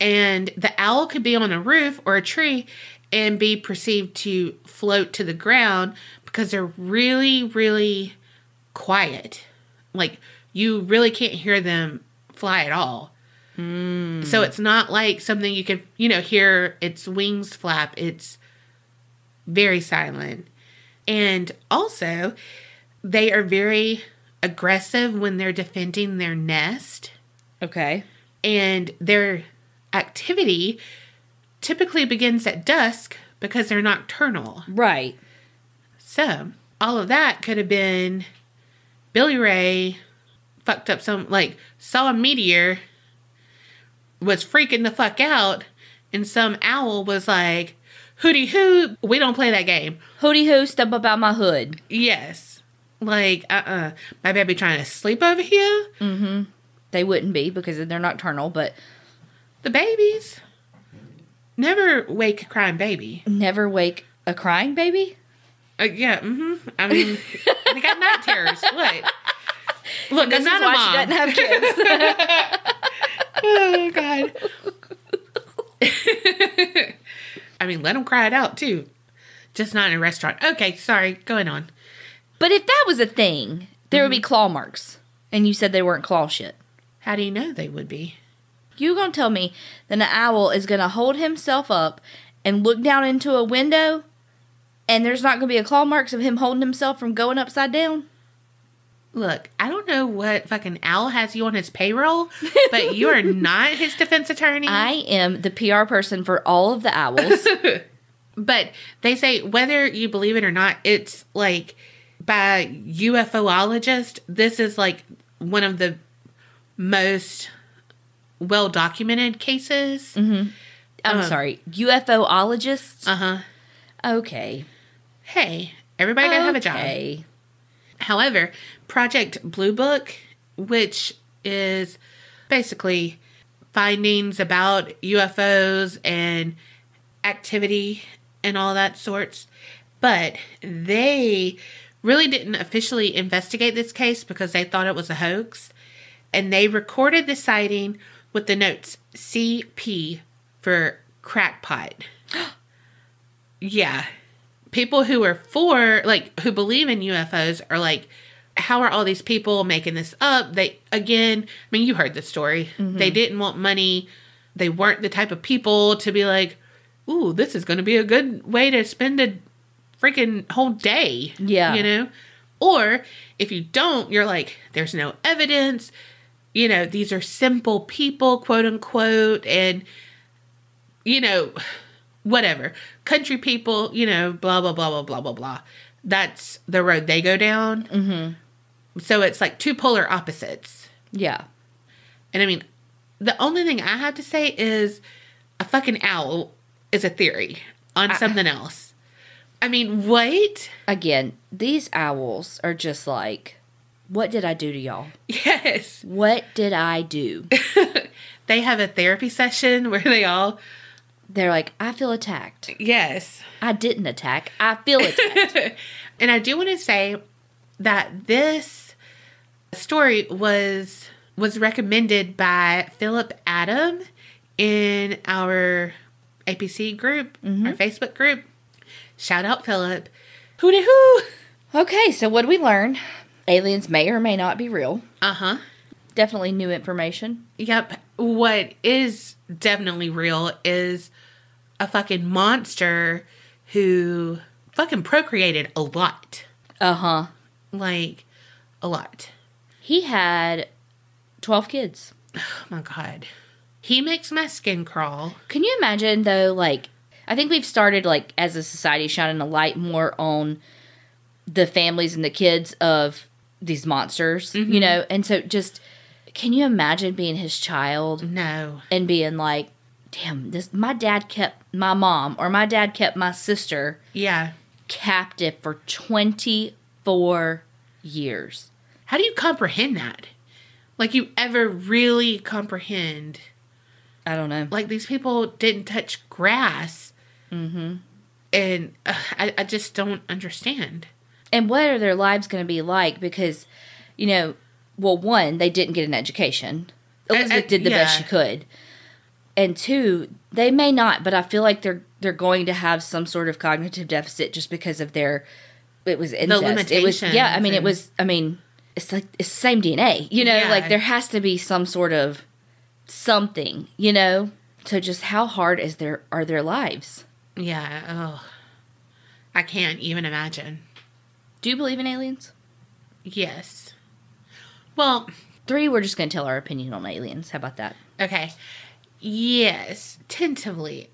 and the owl could be on a roof or a tree and be perceived to float to the ground because they're really, really quiet. Like, you really can't hear them fly at all. So it's not like something you could, you know, hear its wings flap. It's very silent. And also, they are very aggressive when they're defending their nest. Okay. And their activity typically begins at dusk because they're nocturnal. Right. So, all of that could have been Billy Ray fucked up saw a meteor, was freaking the fuck out, and some owl was like, hooty hoo, we don't play that game. Hooty hoo, step up out my hood. Yes. Like, my baby trying to sleep over here? They wouldn't be because they're nocturnal, but the babies never wake a crying baby. Never wake a crying baby? Yeah, I mean, they got night terrors. What? Look, I'm not a mom. She doesn't have kids. Oh, God. I mean, let them cry it out, too. Just not in a restaurant. Okay, sorry. Going on. But if that was a thing, there would be claw marks. And you said they weren't claw shit. How do you know they would be? You gonna tell me that an owl is gonna hold himself up and look down into a window and there's not gonna be a claw marks of him holding himself from going upside down? Look, I don't know what fucking owl has you on his payroll, but you are not his defense attorney. I am the PR person for all of the owls. But they say, whether you believe it or not, it's like, by UFOologists, this is like one of the most well-documented cases. Mm-hmm. I'm sorry, UFOologists? Uh-huh. Okay. Hey, everybody gotta have a job. However, Project Blue Book, which is basically findings about UFOs and activity and all that sorts, but they really didn't officially investigate this case because they thought it was a hoax, and they recorded the sighting with the notes CP for crackpot. Yeah. People who are who believe in UFOs are like, how are all these people making this up? You heard the story. Mm-hmm. They didn't want money. They weren't the type of people to be like, ooh, this is going to be a good way to spend a freaking whole day. Yeah. You know? Or if you don't, you're like, there's no evidence. You know, these are simple people, quote unquote, and, you know, whatever. Country people, you know, blah, blah, blah, blah, blah, blah, blah. That's the road they go down. Mm-hmm. So it's like two polar opposites. Yeah. And I mean, the only thing I have to say is a fucking owl is a theory on something else. I mean, what? Again, these owls are just like, what did I do to y'all? Yes. What did I do? They have a therapy session where they're like, I feel attacked. Yes. I didn't attack. I feel attacked. And I do want to say that this story was recommended by Philip Adam in our APC group, our Facebook group. Shout out, Philip. Hooty hoo! Okay, so what did we learn? Aliens may or may not be real. Uh-huh. Definitely new information. Yep. What is definitely real is a fucking monster who fucking procreated a lot. Uh-huh. Like, a lot. He had 12 kids. Oh, my God. He makes my skin crawl. Can you imagine, though, like, I think we've started, like, as a society, shining a light more on the families and the kids of these monsters, you know? And so just, can you imagine being his child? No. And being like, damn, my dad kept my mom or my dad kept my sister captive for 24 years. How do you comprehend that? Like, you ever really comprehend? I don't know. Like, these people didn't touch grass. Mm-hmm. And I just don't understand. And what are their lives going to be like? Because, you know, well, one, they didn't get an education. Elizabeth did the best she could. And two, they may not, but I feel like they're going to have some sort of cognitive deficit just because of it was incest. The limitations. It's like, it's the same DNA, you know? Like, there has to be some sort of something, you know? So just how hard are their lives? Yeah, oh. I can't even imagine. Do you believe in aliens? Yes. Well, 3, we're just going to tell our opinion on aliens. How about that? Okay. Yes. Tentatively.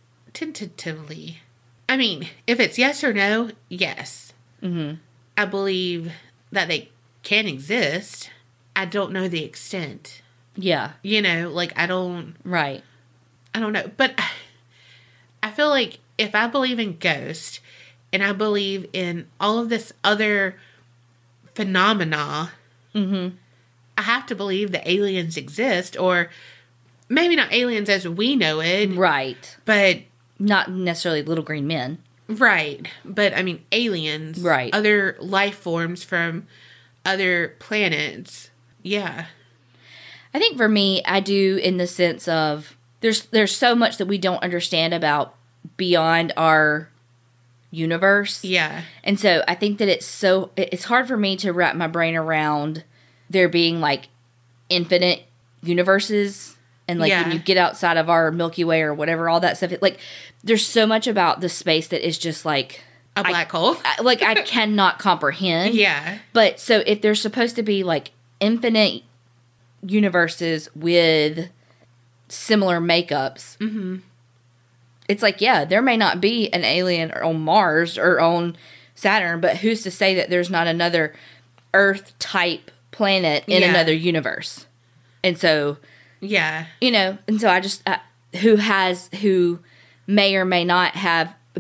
I mean, if it's yes or no, yes. Mm-hmm. I believe that they can exist. I don't know the extent. Yeah. You know, like, I don't... Right. I don't know. But I feel like if I believe in ghosts and I believe in all of this other phenomena, I have to believe that aliens exist, or maybe not aliens as we know it. Right. But... not necessarily little green men. Right. But, I mean, aliens. Right. Other life forms from other planets. Yeah. I think for me, I do in the sense of there's so much that we don't understand about beyond our universe. Yeah. And so I think that it's hard for me to wrap my brain around there being like infinite universes, and like when you get outside of our Milky Way or whatever, all that stuff, like there's so much about the space that is just like a black hole. I cannot comprehend. Yeah. But so if there's supposed to be like infinite universes with similar makeups, it's like, yeah, there may not be an alien on Mars or on Saturn, but who's to say that there's not another Earth type planet in another universe? And so, and so I just, who may or may not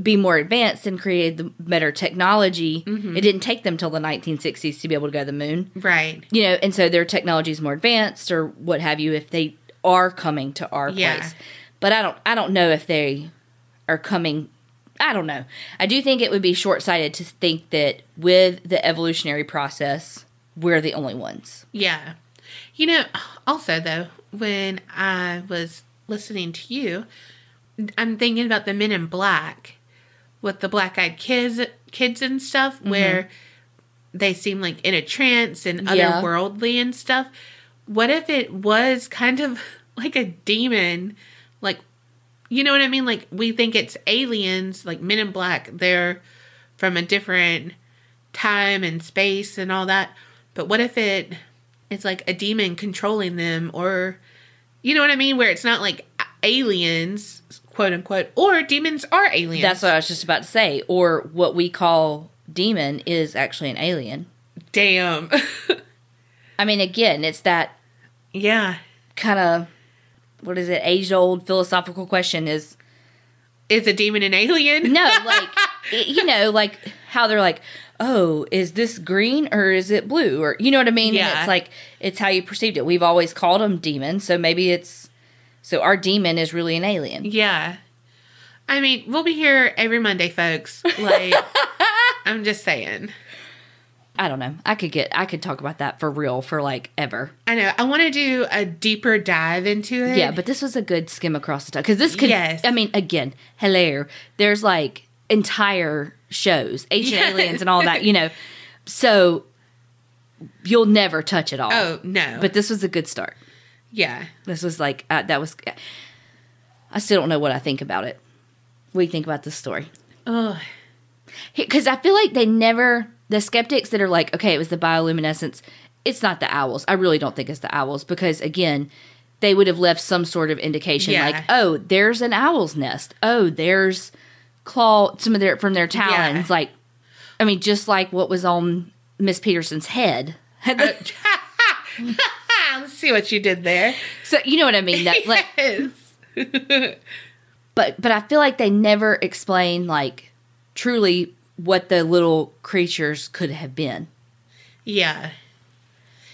be more advanced and created the better technology. It didn't take them till the 1960s to be able to go to the moon. Right. And so their technology is more advanced or what have you if they are coming to our place. But I don't know if they are coming. I don't know. I do think it would be short-sighted to think that with the evolutionary process, we're the only ones. Yeah. Also though, when I was listening to you, I'm thinking about the Men in Black with the black-eyed kids and stuff, where they seem like in a trance and otherworldly and stuff. What if it was kind of like a demon? Like, you know what I mean? Like, we think it's aliens, like Men in Black. They're from a different time and space and all that. But what if it's like a demon controlling them, or, you know what I mean? Where it's not like aliens, quote unquote, or demons are aliens. That's what I was just about to say. Or what we call demon is actually an alien. Damn. I mean, again, it's that kind of, what is it, age-old philosophical question is a demon an alien? No, like, like how they're like, oh, is this green or is it blue? Or, you know what I mean? Yeah. And it's like, it's how you perceived it. We've always called them demons, so maybe so our demon is really an alien. Yeah. I mean, we'll be here every Monday, folks. Like, I'm just saying. I don't know. I could talk about that for real for like ever. I know. I want to do a deeper dive into it. Yeah, but this was a good skim across the top. Because this could, I mean, again, hello. There's like entire shows, Ancient Aliens and all that, So you'll never touch it all. Oh, no. But this was a good start. Yeah. This was like, I still don't know what I think about it. What do you think about this story? Oh. Because I feel like the skeptics that are like, okay, it was the bioluminescence, it's not the owls. I really don't think it's the owls because, again, they would have left some sort of indication like, oh, there's an owl's nest. Oh, there's from their talons. Like, I mean, just like what was on Miss Peterson's head. Let's see what you did there. So, you know what I mean? That, like, yes. But I feel like they never explain, like, truly what the little creatures could have been. Yeah.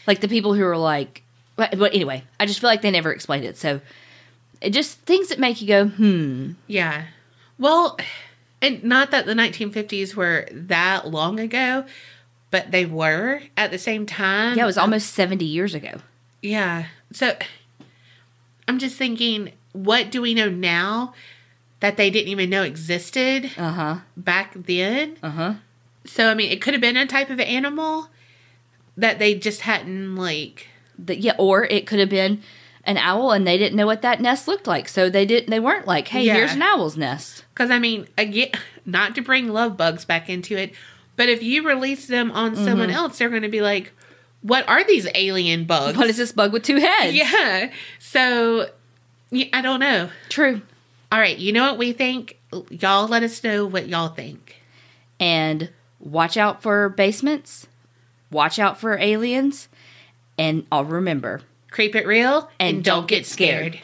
Like the people who are like, but anyway, I just feel like they never explained it. So it just things that make you go, Yeah. Well, and not that the 1950s were that long ago, but they were at the same time. Yeah, it was almost 70 years ago. Yeah. So I'm just thinking, what do we know now that they didn't even know existed back then? So, I mean, it could have been a type of animal that they just hadn't, like... or it could have been an owl and they didn't know what that nest looked like. So they weren't like, hey, here's an owl's nest. Because, I mean, again, not to bring love bugs back into it, but if you release them on someone else, they're going to be like, what are these alien bugs? What is this bug with two heads? Yeah. So, I don't know. True. All right. You know what we think? Y'all let us know what y'all think. And watch out for basements. Watch out for aliens. And I'll remember. Creep it real and don't get scared.